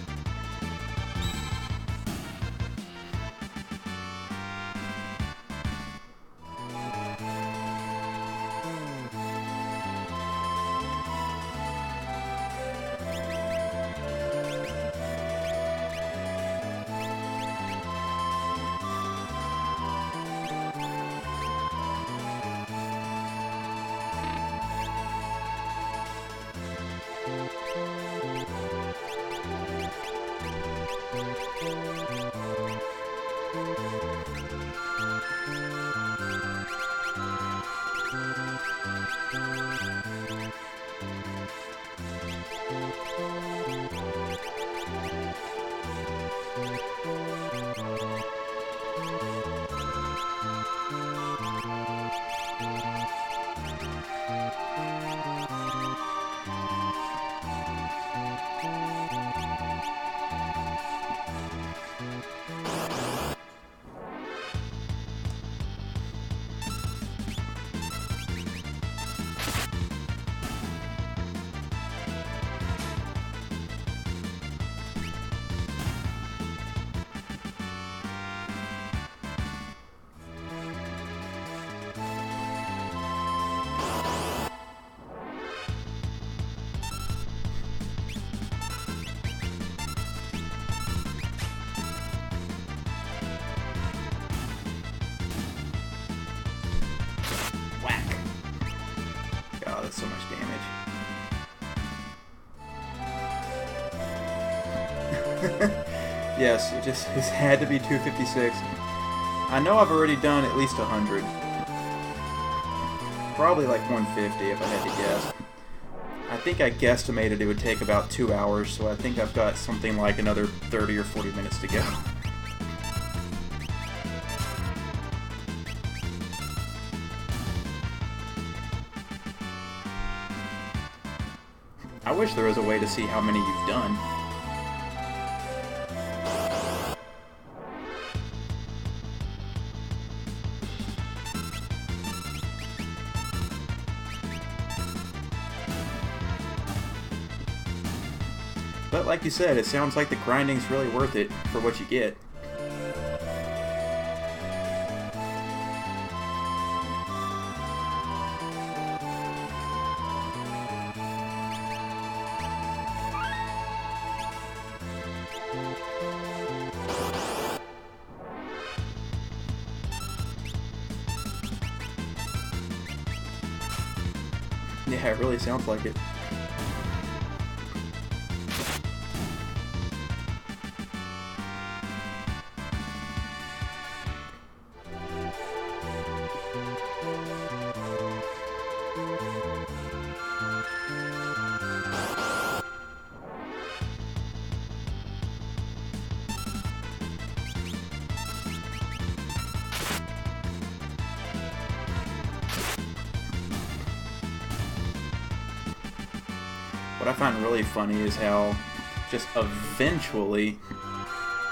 So much damage. Yes, it had to be 256. I know I've already done at least 100. Probably like 150 if I had to guess. I think I guesstimated it would take about 2 hours, so I think I've got something like another 30 or 40 minutes to go. I wish there was a way to see how many you've done. But like you said, it sounds like the grinding's really worth it for what you get. Yeah, it really sounds like it. What I find really funny is how just eventually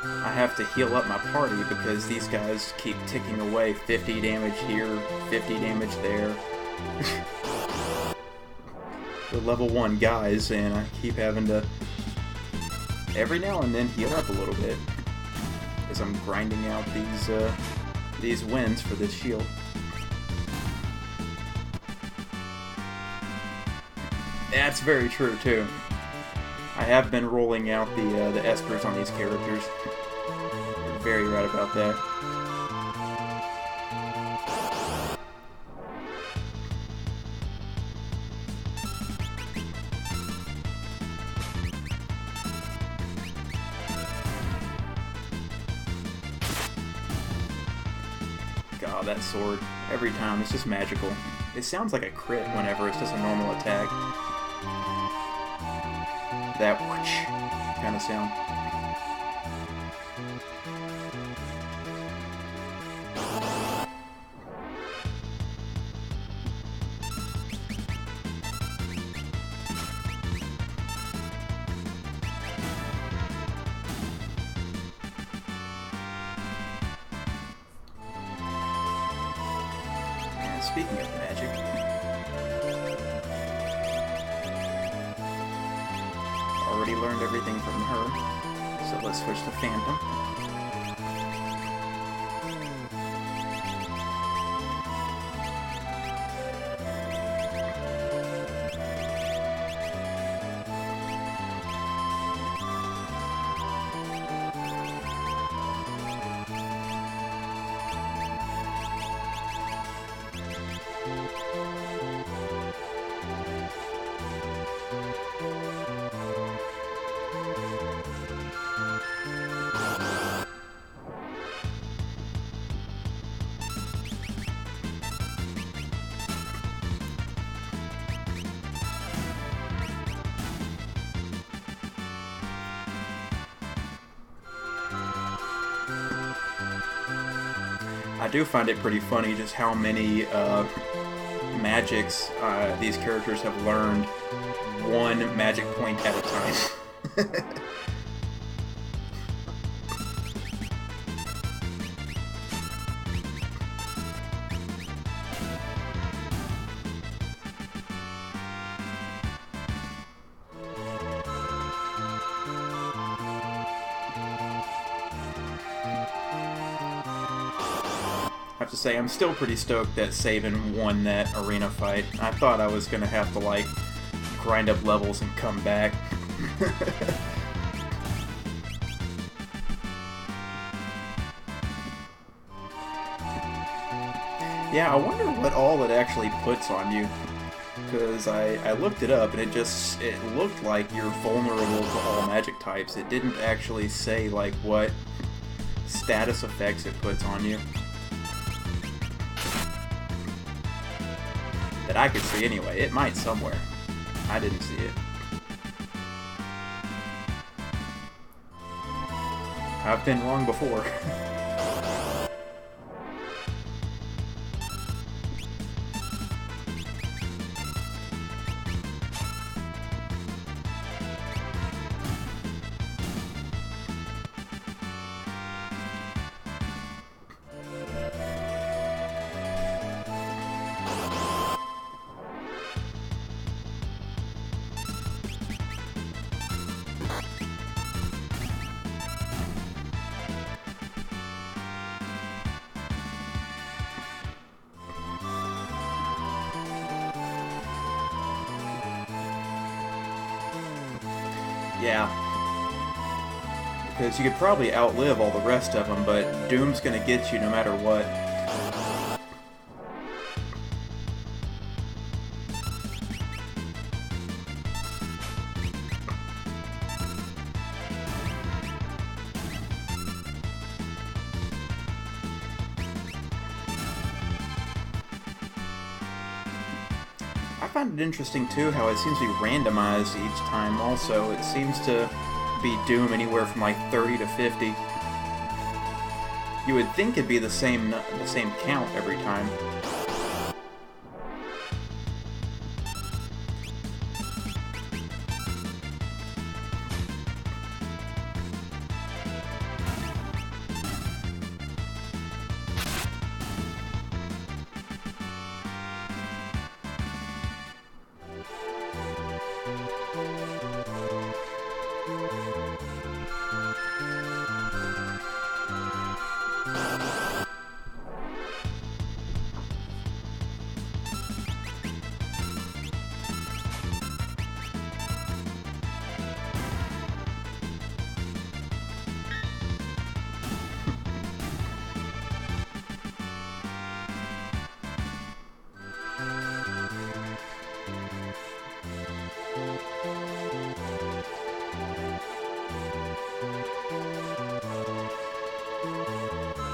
I have to heal up my party because these guys keep ticking away. 50 damage here, 50 damage there. They're level 1 guys, and I keep having to every now and then heal up a little bit as I'm grinding out these wins for this shield. That's very true, too. I have been rolling out the espers on these characters. You're very right about that. God, that sword. Every time, it's just magical. It sounds like a crit whenever it's just a normal attack. That whoosh kind of sound. And speaking of magic, already learned everything from her, so let's switch to Phantom. I do find it pretty funny just how many magics these characters have learned one magic point at a time. I have to say, I'm still pretty stoked that Sabin won that arena fight. I thought I was going to have to, like, grind up levels and come back. Yeah, I wonder what all it actually puts on you. Because I looked it up, and it looked like you're vulnerable to all magic types. It didn't actually say, like, what status effects it puts on you. That I could see anyway. It might somewhere. I didn't see it. I've been wrong before. Yeah. Because you could probably outlive all the rest of them, but Doom's gonna get you no matter what. I find it interesting too how it seems to be randomized each time also. It seems to be Doom anywhere from like 30 to 50. You would think it'd be the same count every time.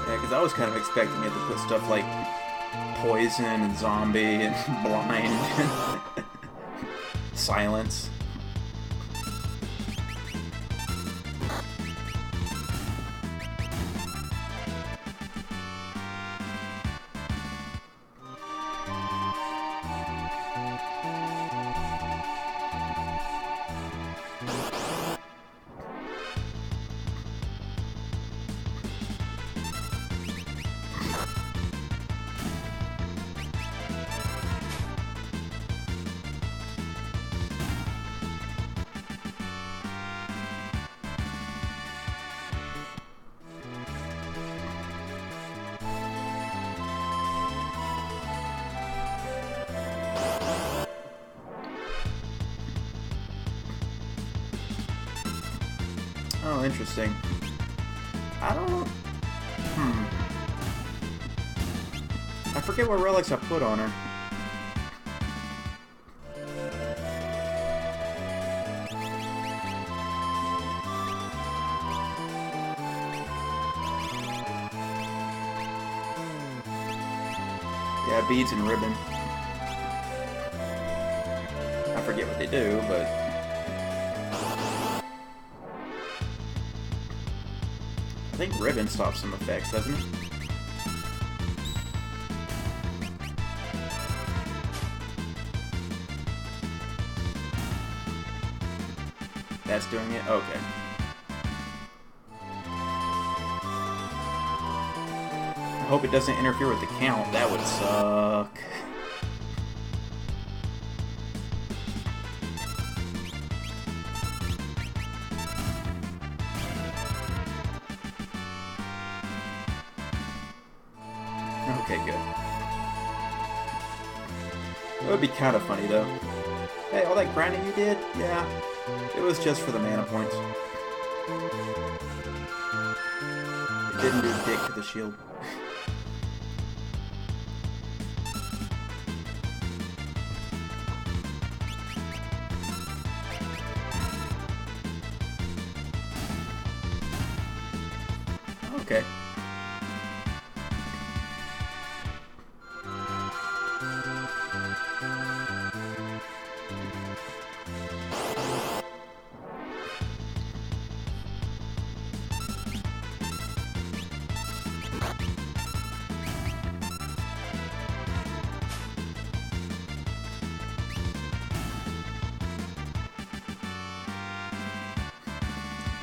Because I was kind of expecting it to put stuff like poison and zombie and blind and silence. Oh, interesting. I don't... I forget what relics I put on her. Yeah, beads and ribbon. I forget what they do, but... I think ribbon stops some effects, doesn't it? That's doing it? Okay. I hope it doesn't interfere with the count. That would suck. Okay, good. That would be kind of funny, though. Hey, all that grinding you did? Yeah. It was just for the mana points. It didn't do dick to the shield. Okay.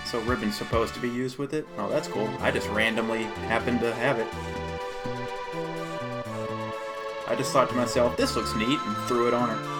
So ribbon's supposed to be used with it? Oh, that's cool. I just randomly happened to have it. I just thought to myself, this looks neat, and threw it on her.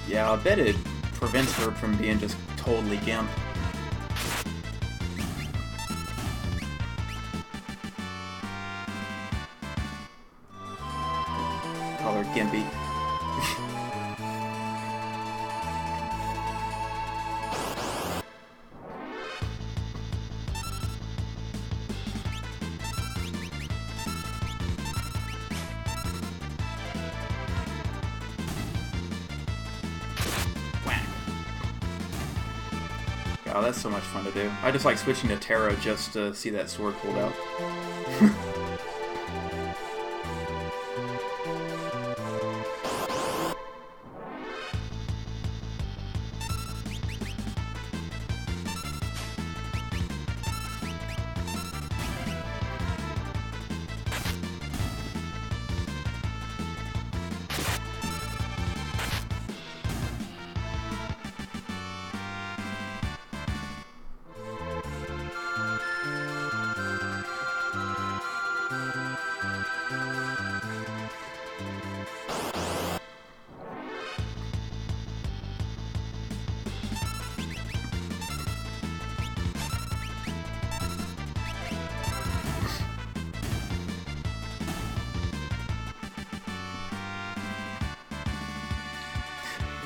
Yeah, I bet it prevents her from being just totally gimp. Call her Gimpy. Oh, that's so much fun to do. I just like switching to Terra just to see that sword pulled out.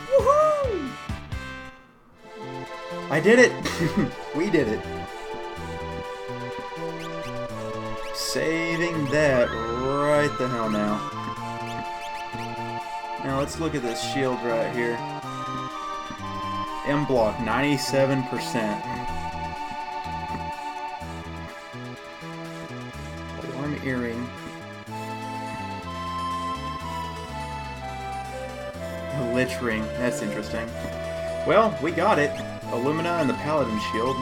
Woohoo! I did it! We did it. Saving that right the hell now. Now let's look at this shield right here. M block, 97%. Alarm earring. A lich ring, that's interesting. Well, we got it. Illumina and the Paladin shield.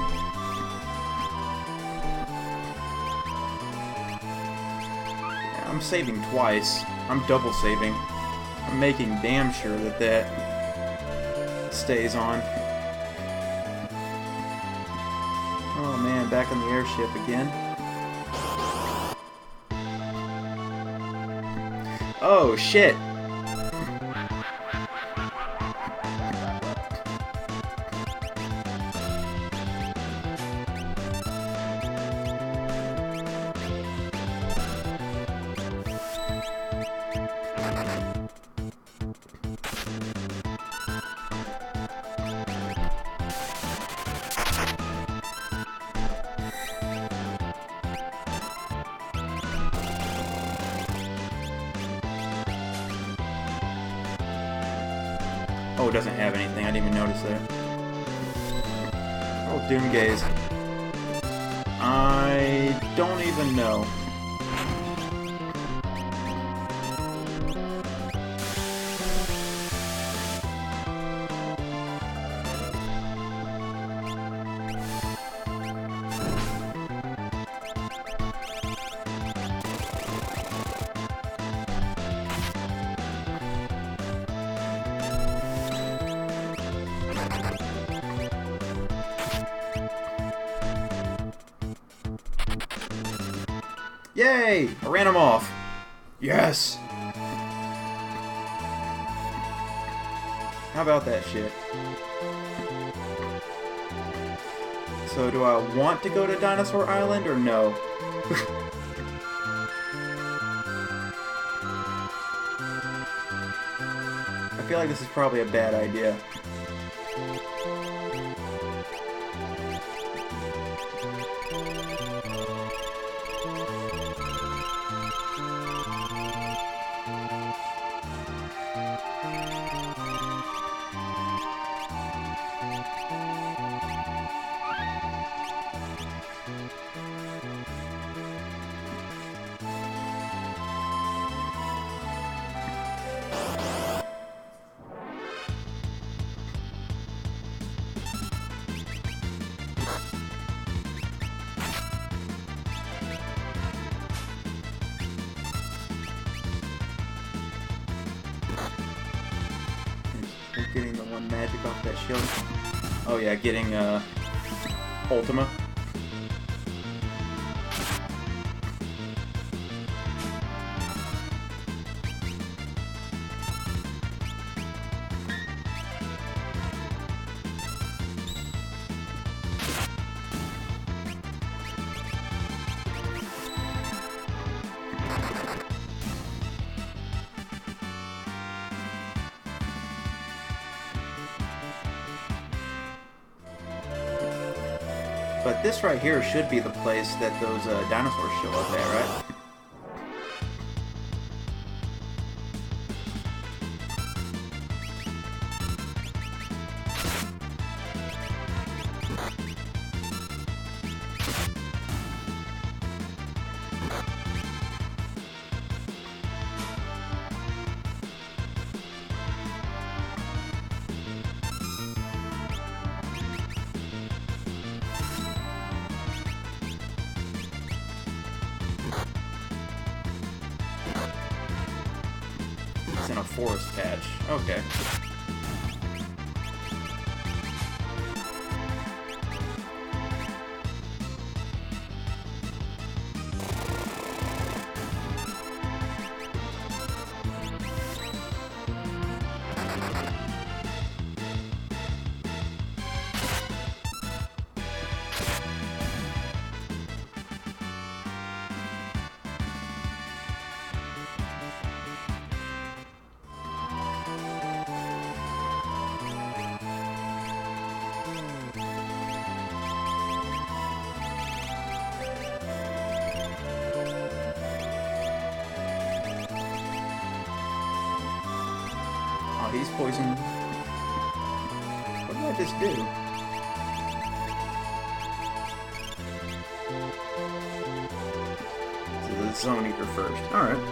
Yeah, I'm saving twice. I'm double saving. I'm making damn sure that that stays on. Oh man, back on the airship again. Oh shit! Oh, it doesn't have anything. I didn't even notice that. Oh, Doomgaze. I don't even know. Yay! I ran him off. Yes! How about that shit? So do I want to go to Dinosaur Island or no? I feel like this is probably a bad idea. Getting the one magic off that shield. Oh yeah, getting Ultima. But this right here should be the place that those dinosaurs show up at, right? It's in a forest patch. Okay. Oh, he's poisoned. What did I just do? So the Zone Eater first. Alright.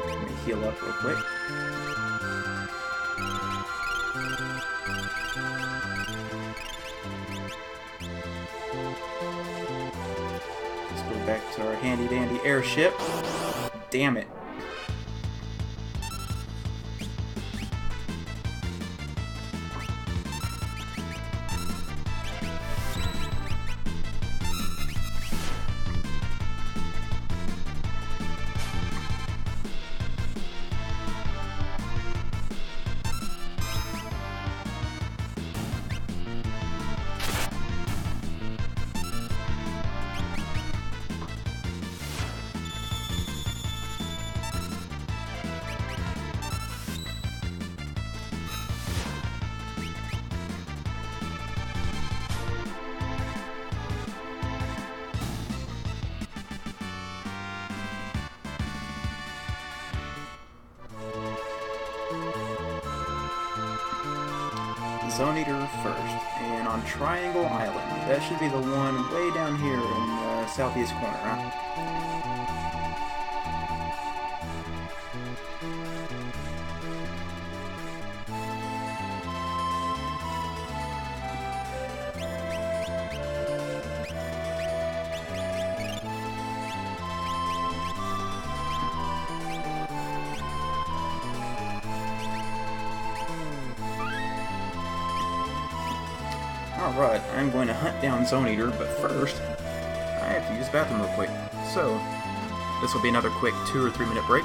Let me heal up real quick. Let's go back to our handy dandy airship. Damn it. Zone Eater first, and on Triangle Island. That should be the one way down here in the southeast corner, huh? Alright, I'm going to hunt down Zone Eater, but first, I have to use the bathroom real quick. So, this will be another quick 2 or 3 minute break.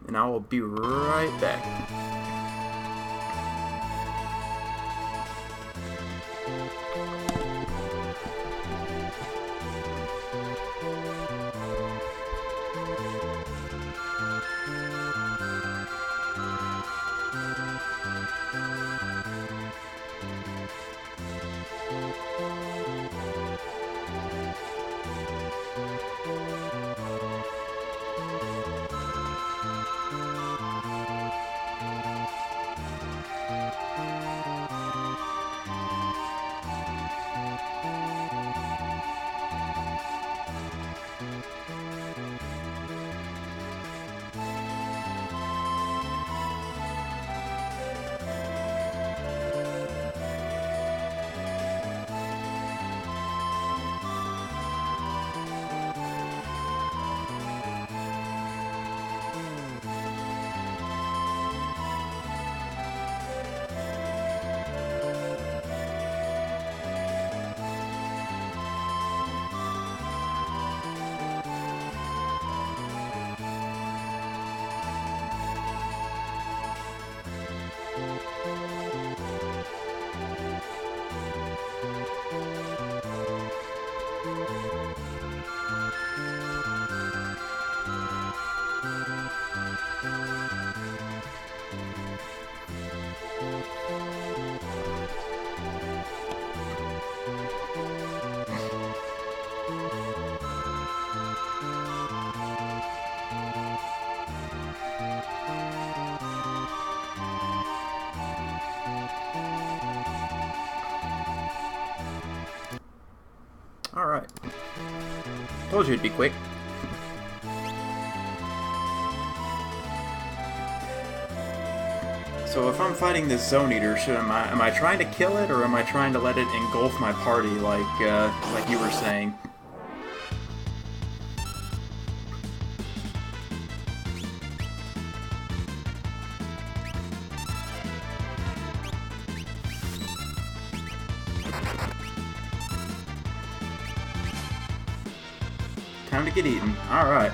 And I will be right back. Told you it'd be quick. So if I'm fighting this Zone Eater, am I trying to kill it, or am I trying to let it engulf my party, like you were saying? Time to get eaten. Alright.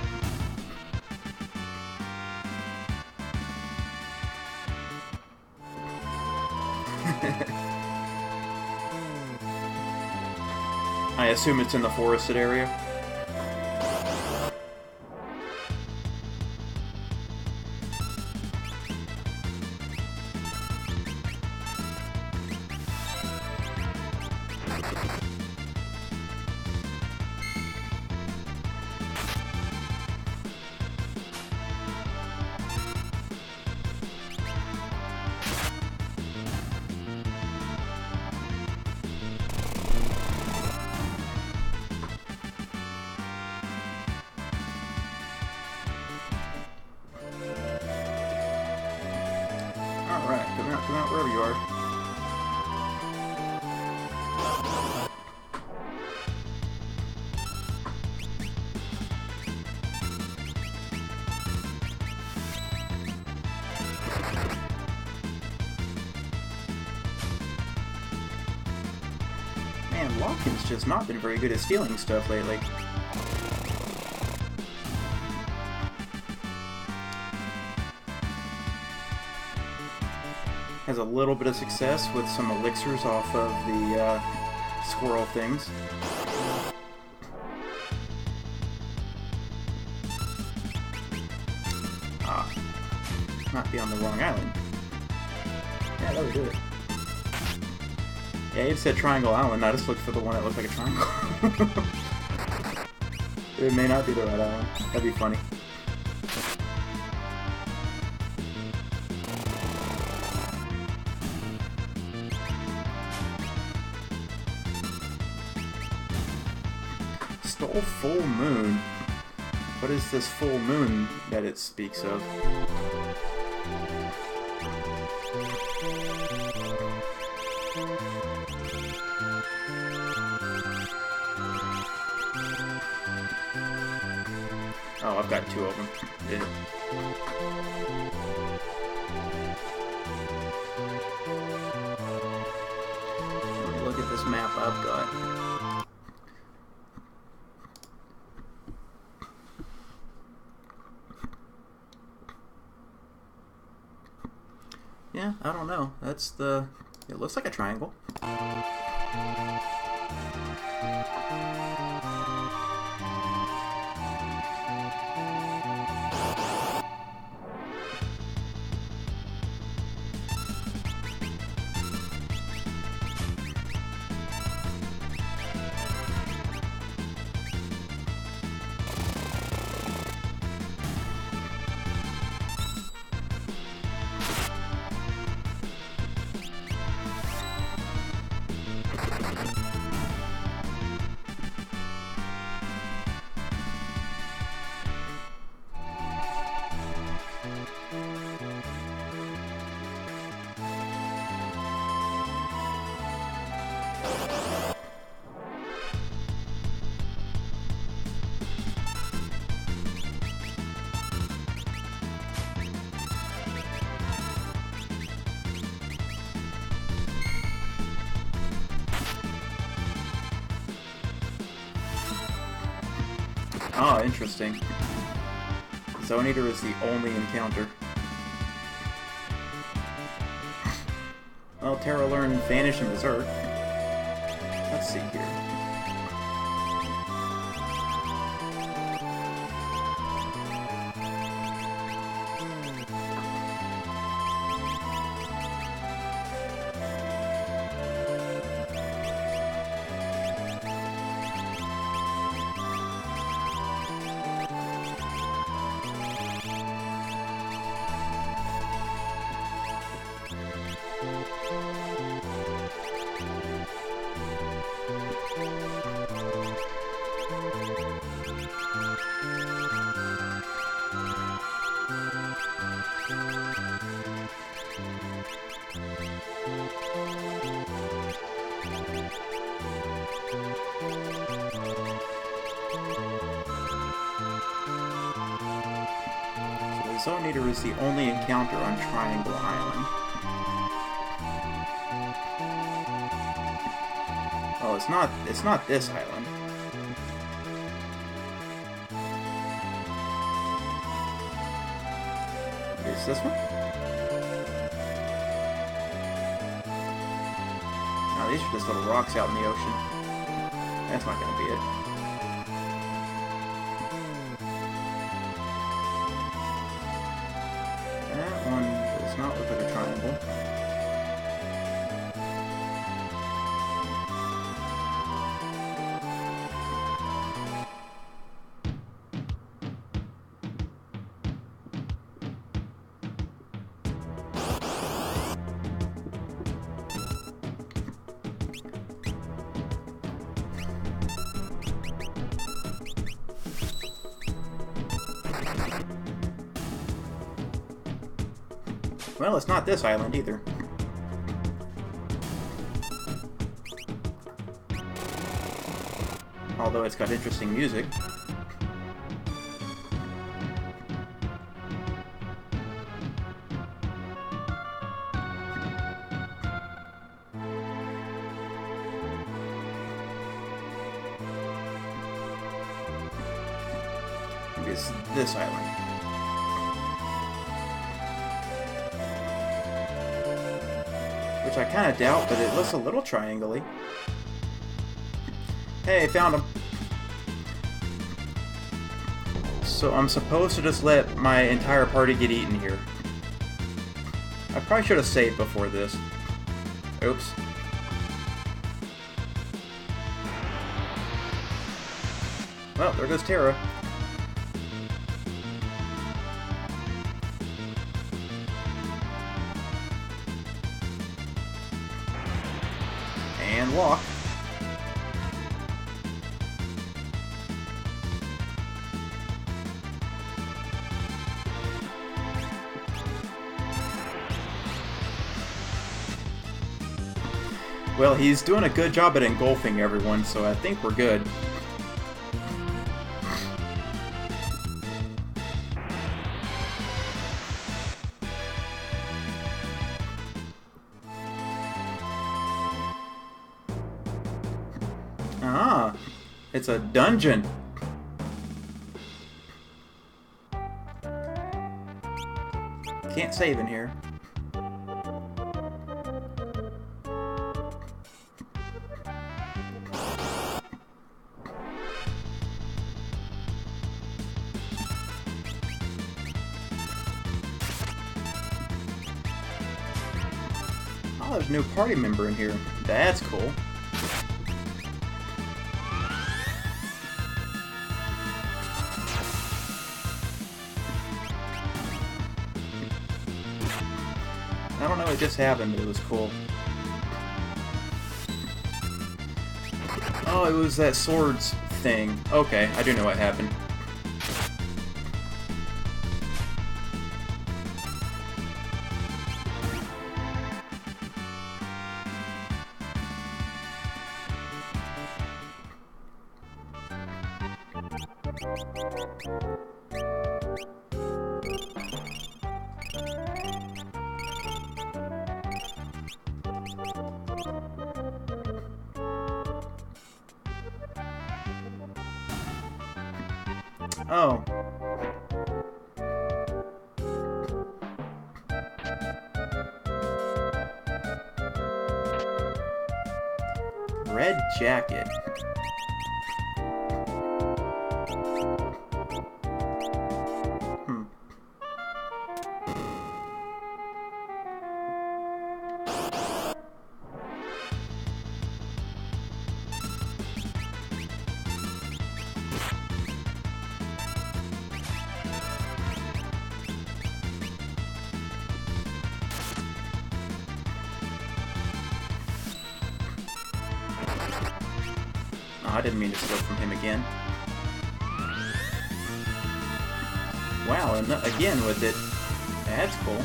I assume it's in the forested area. Alright, come out wherever you are. Man, Locken's just not been very good at stealing stuff lately. Has a little bit of success with some elixirs off of the squirrel things. Ah, might be on the wrong island. Yeah, that would do it. Yeah, it said Triangle Island. I just looked for the one that looked like a triangle. It may not be the right island. That'd be funny. Stole full moon. What is this full moon that it speaks of? Oh, I've got two of them. Yeah. Let me look at this map I've got. Yeah, I don't know. That's the... It looks like a triangle. Oh, interesting. Zone Eater is the only encounter. Well, Terra learned Vanish and Berserk. Let's see here. Zonator is the only encounter on Triangle Island. Oh, it's not this island. Is this one? No, these are just little rocks out in the ocean. That's not gonna be it. That one does not look like a triangle. Well, it's not this island either. Although it's got interesting music. Maybe it's this island. Which I kind of doubt, but it looks a little triangle-y. Hey, found him. So I'm supposed to just let my entire party get eaten here. I probably should have saved before this. Oops. Well, there goes Terra. And walk. Well, he's doing a good job at engulfing everyone, so I think we're good. Ah, it's a dungeon. Can't save in here. Oh, there's a new party member in here. That's cool. I don't know what just happened, but it was cool. Oh, it was that swords thing. Okay, I do know what happened. Oh. Red jacket. Oh, I didn't mean to steal from him again. Wow, and again with it. That's cool.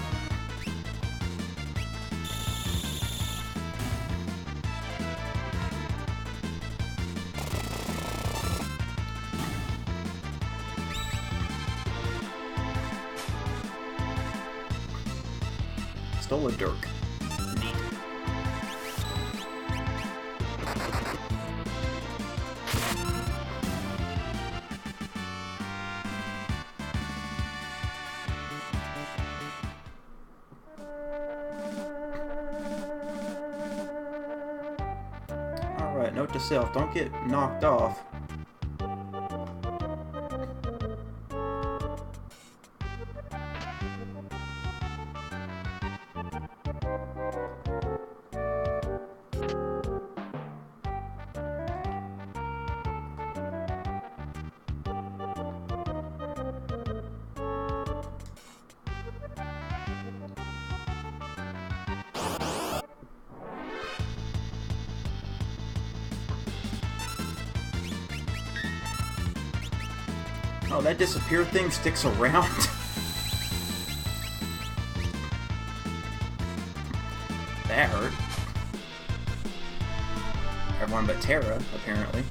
stole a dirk. Neat. Alright, note to self, don't get knocked off. Oh, that disappear thing sticks around? That hurt. Everyone but Terra, apparently.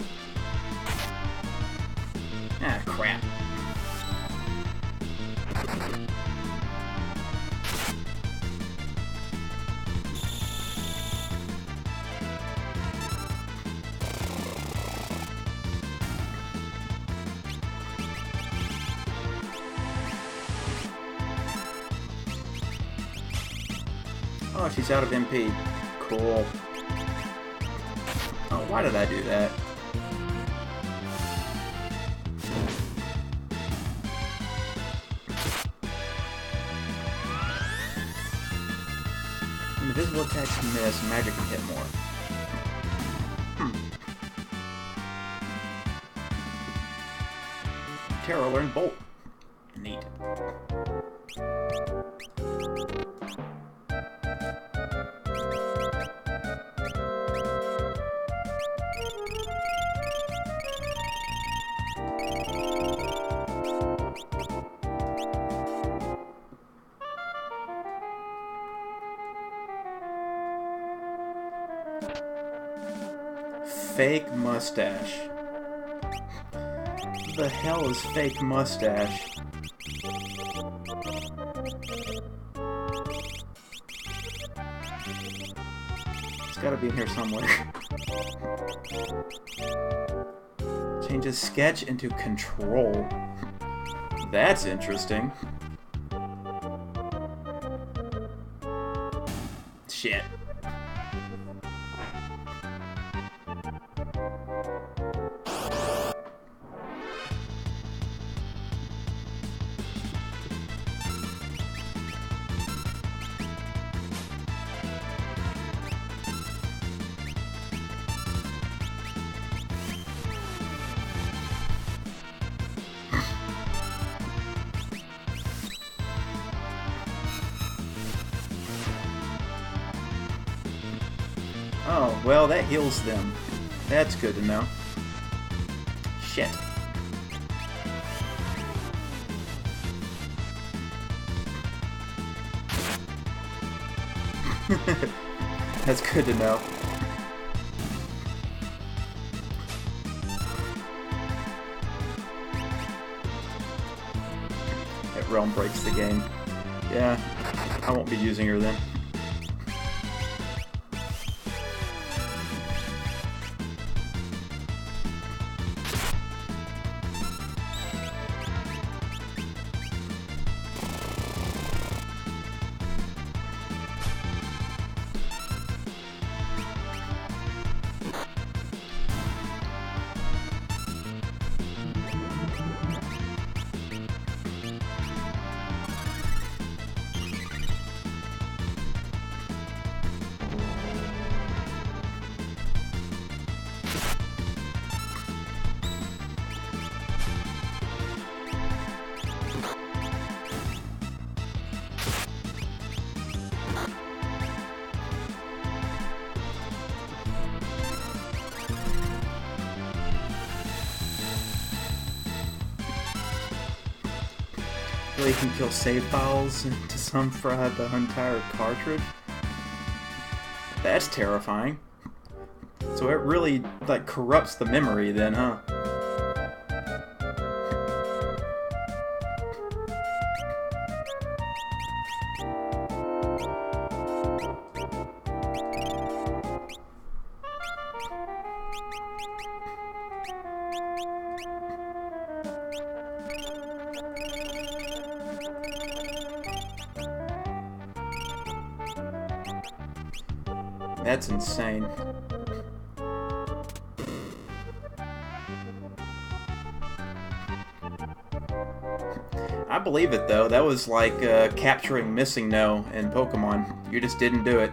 Ah, crap. Oh, she's out of MP. Cool. Oh, why did I do that? Invisible attacks miss, magic can hit more. Terra learned Bolt. Neat. Fake mustache. What the hell is fake mustache? It's gotta be in here somewhere. Changes sketch into control. That's interesting. Shit. Oh, well, that heals them. That's good to know. Shit. That's good to know. That realm breaks the game. Yeah, I won't be using her then. You can kill save files to some fry the entire cartridge. That's terrifying. So it really, like, corrupts the memory then, huh? That's insane. I believe it, though. That was like capturing Missing No in Pokemon. You just didn't do it.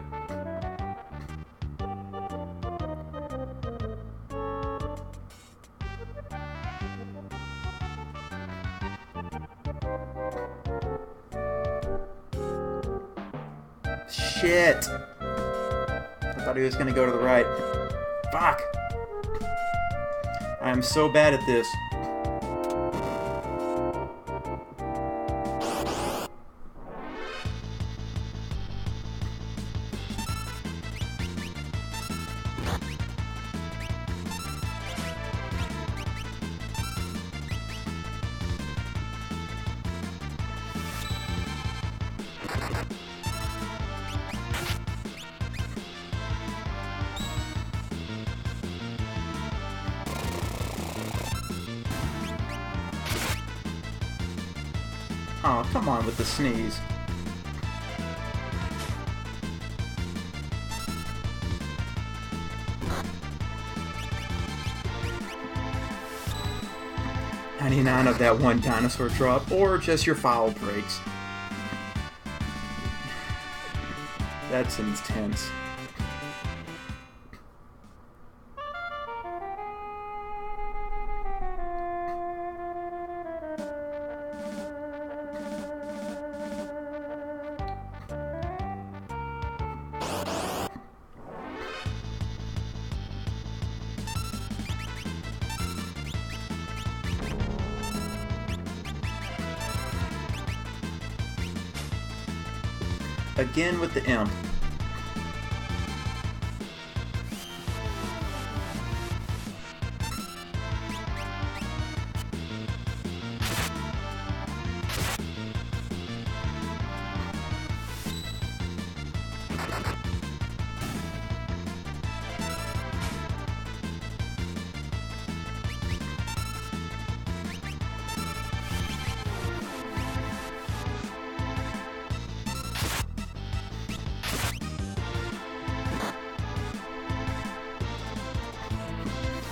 Shit! I thought he was gonna go to the right. Fuck! I am so bad at this. Oh, come on with the sneeze. "99 of that one dinosaur drop, or just your foul breaks." That's intense. Again with the imp.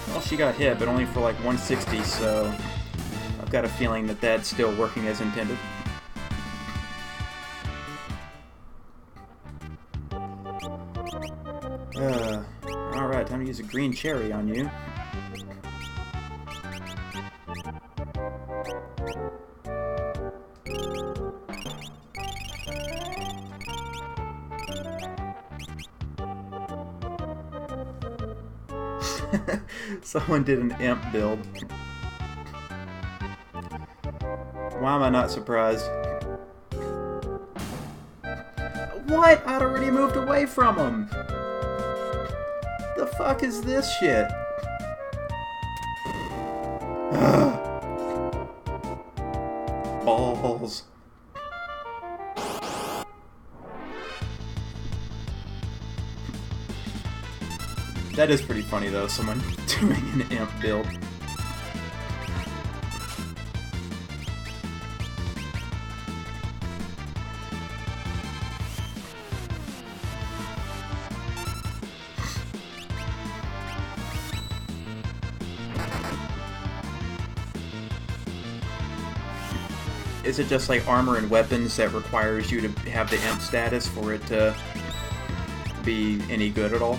Well, she got hit, but only for like 160, so I've got a feeling that that's still working as intended. Alright, time to use a green cherry on you. Someone did an imp build. Why am I not surprised? What? I'd already moved away from him! The fuck is this shit? Balls. That is pretty funny though, someone doing an imp build. Is it just like armor and weapons that requires you to have the imp status for it to be any good at all?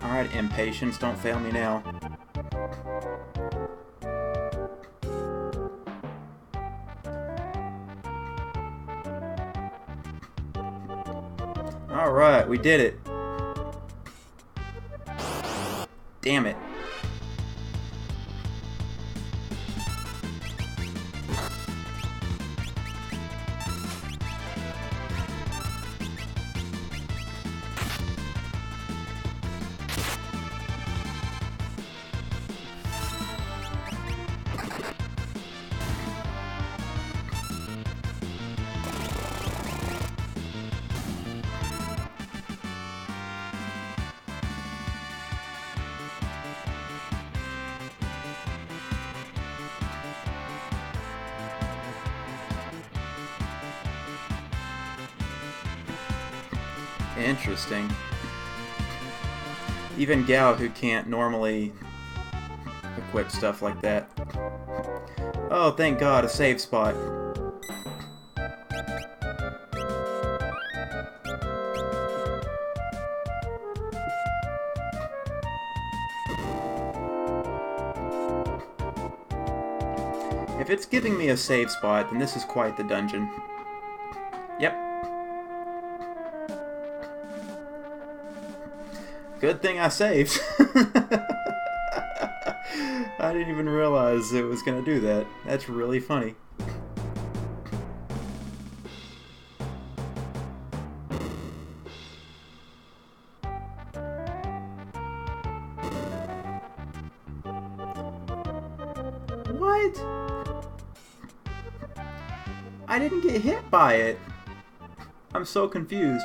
Alright, impatience, don't fail me now. Alright, we did it. Damn it. Interesting. Even Gao, who can't normally equip stuff like that. Oh, thank God, a save spot. If it's giving me a save spot, then this is quite the dungeon. Yep. Good thing I saved. I didn't even realize it was gonna do that. That's really funny. What? I didn't get hit by it. I'm so confused.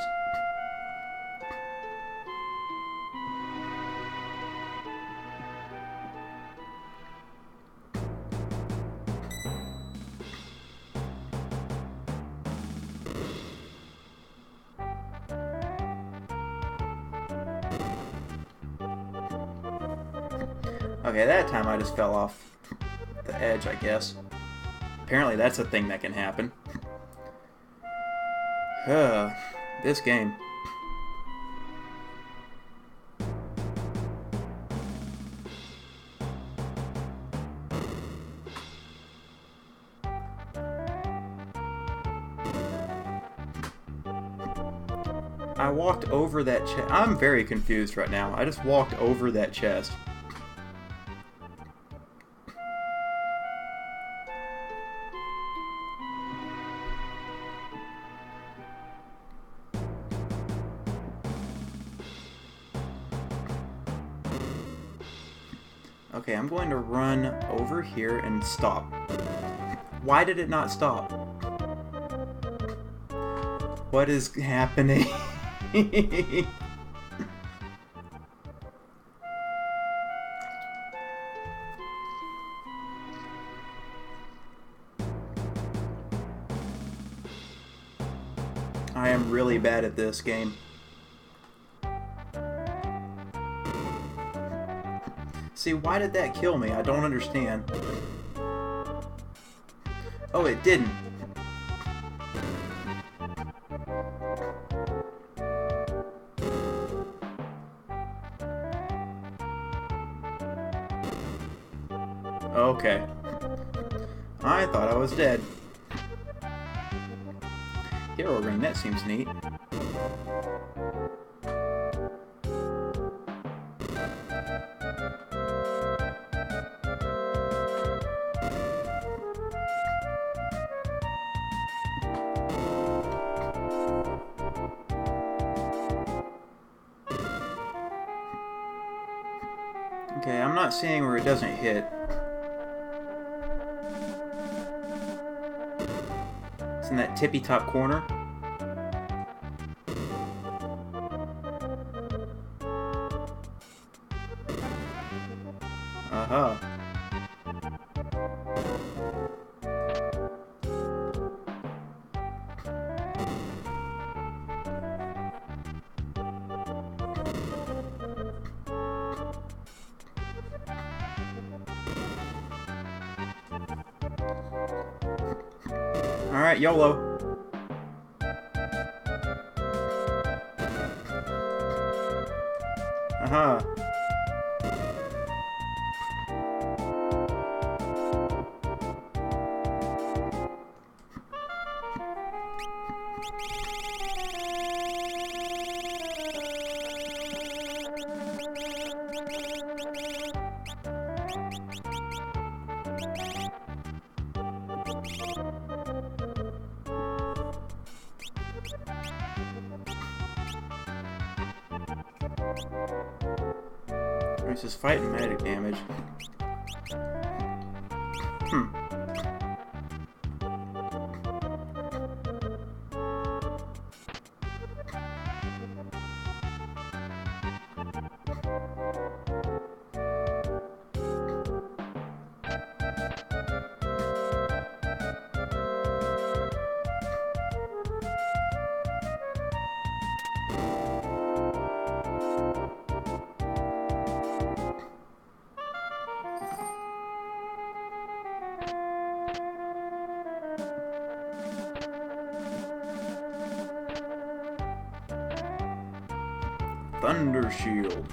Okay, that time I just fell off the edge, I guess. Apparently that's a thing that can happen. This game. I walked over that chest. I'm very confused right now. I just walked over that chest. Okay, I'm going to run over here and stop. Why did it not stop? What is happening? I am really bad at this game. See, why did that kill me? I don't understand. Oh, it didn't. Okay. I thought I was dead. Hero ring, that seems neat. Okay, I'm not seeing where it doesn't hit. It's in that tippy top corner. Uh-huh. Alright, YOLO. Uh-huh. Increases fight and magic damage. Thunder Shield.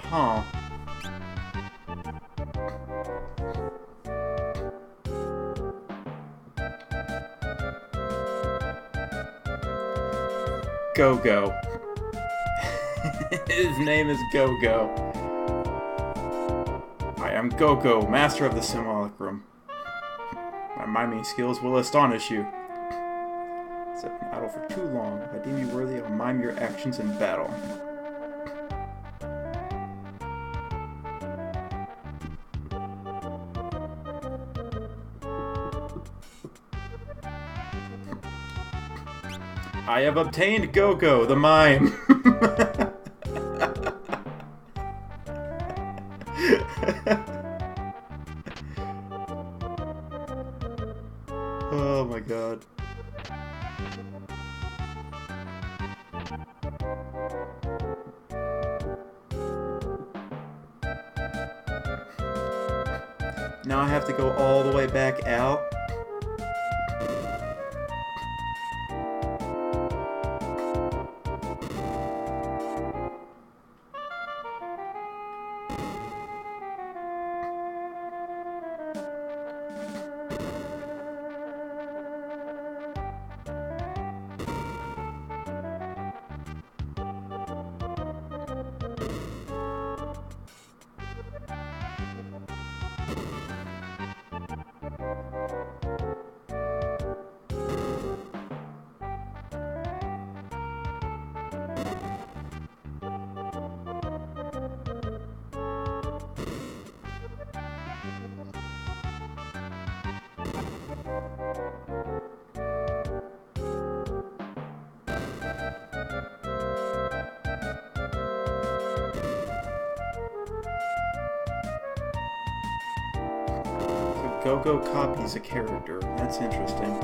Huh. Go-Go. His name is Go-Go. I am Go-Go, master of the simulacrum. My miming skills will astonish you. Set me idle for too long. If I deem you worthy, I'll mime your actions in battle. I have obtained Go-Go, the mime. Oh my god. Now I have to go all the way back out. Go-Go copies a character. That's interesting.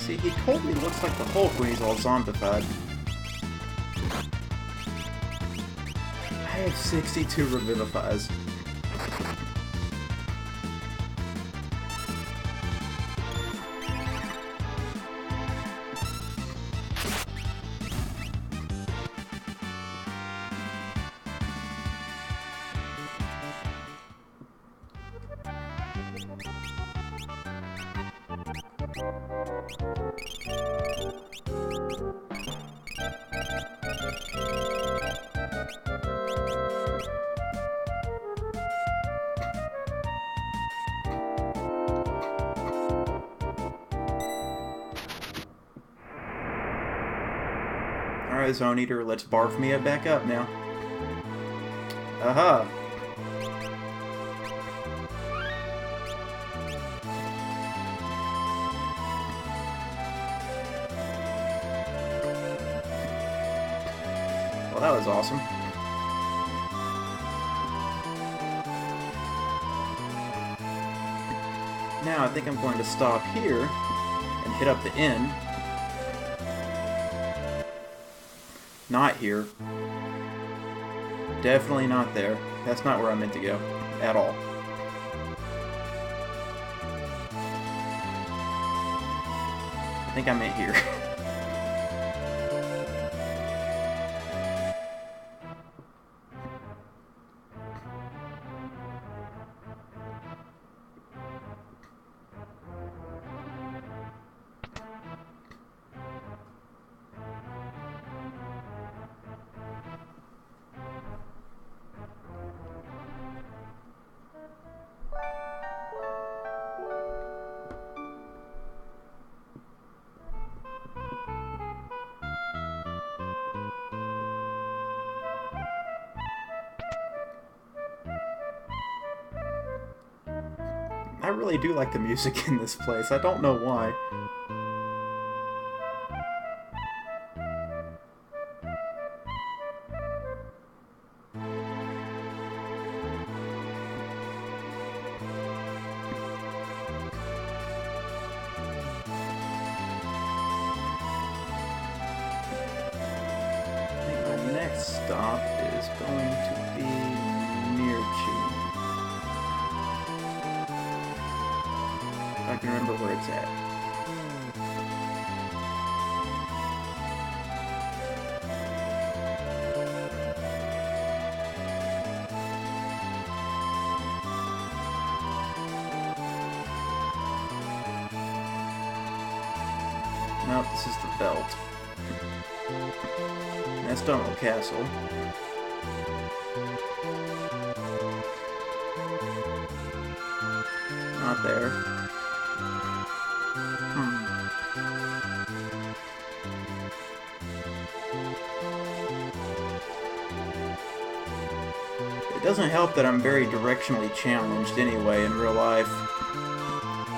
See, he totally looks like the Hulk when he's all zombified. I have 62 Revivifies. Alright, Zone Eater, let's barf me back up now. Aha! Well, that was awesome. Now I think I'm going to stop here and hit up the end. Not here. Definitely not there. That's not where I meant to go at all. I think I meant here. I really do like the music in this place. I don't know why. I think my next stop is going to be near Chi. I can remember where it's at. Nope, this is the belt. That's Donald Castle. Not there. It doesn't help that I'm very directionally challenged anyway in real life.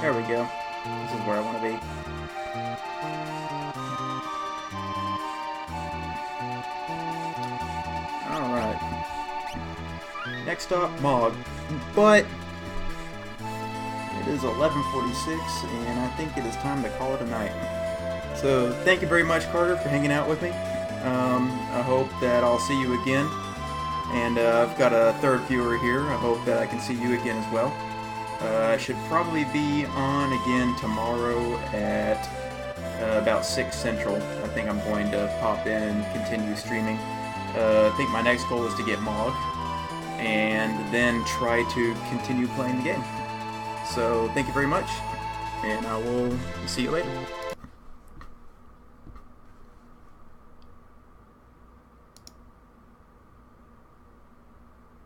There we go. This is where I want to be. Alright. Next stop, Mog. But it is 11:46 and I think it is time to call it a night. So thank you very much, Carter, for hanging out with me. I hope that I'll see you again. And I've got a third viewer here. I hope that I can see you again as well. I should probably be on again tomorrow at about 6 Central. I think I'm going to pop in and continue streaming. I think my next goal is to get Mog and then try to continue playing the game. So thank you very much, and I will see you later.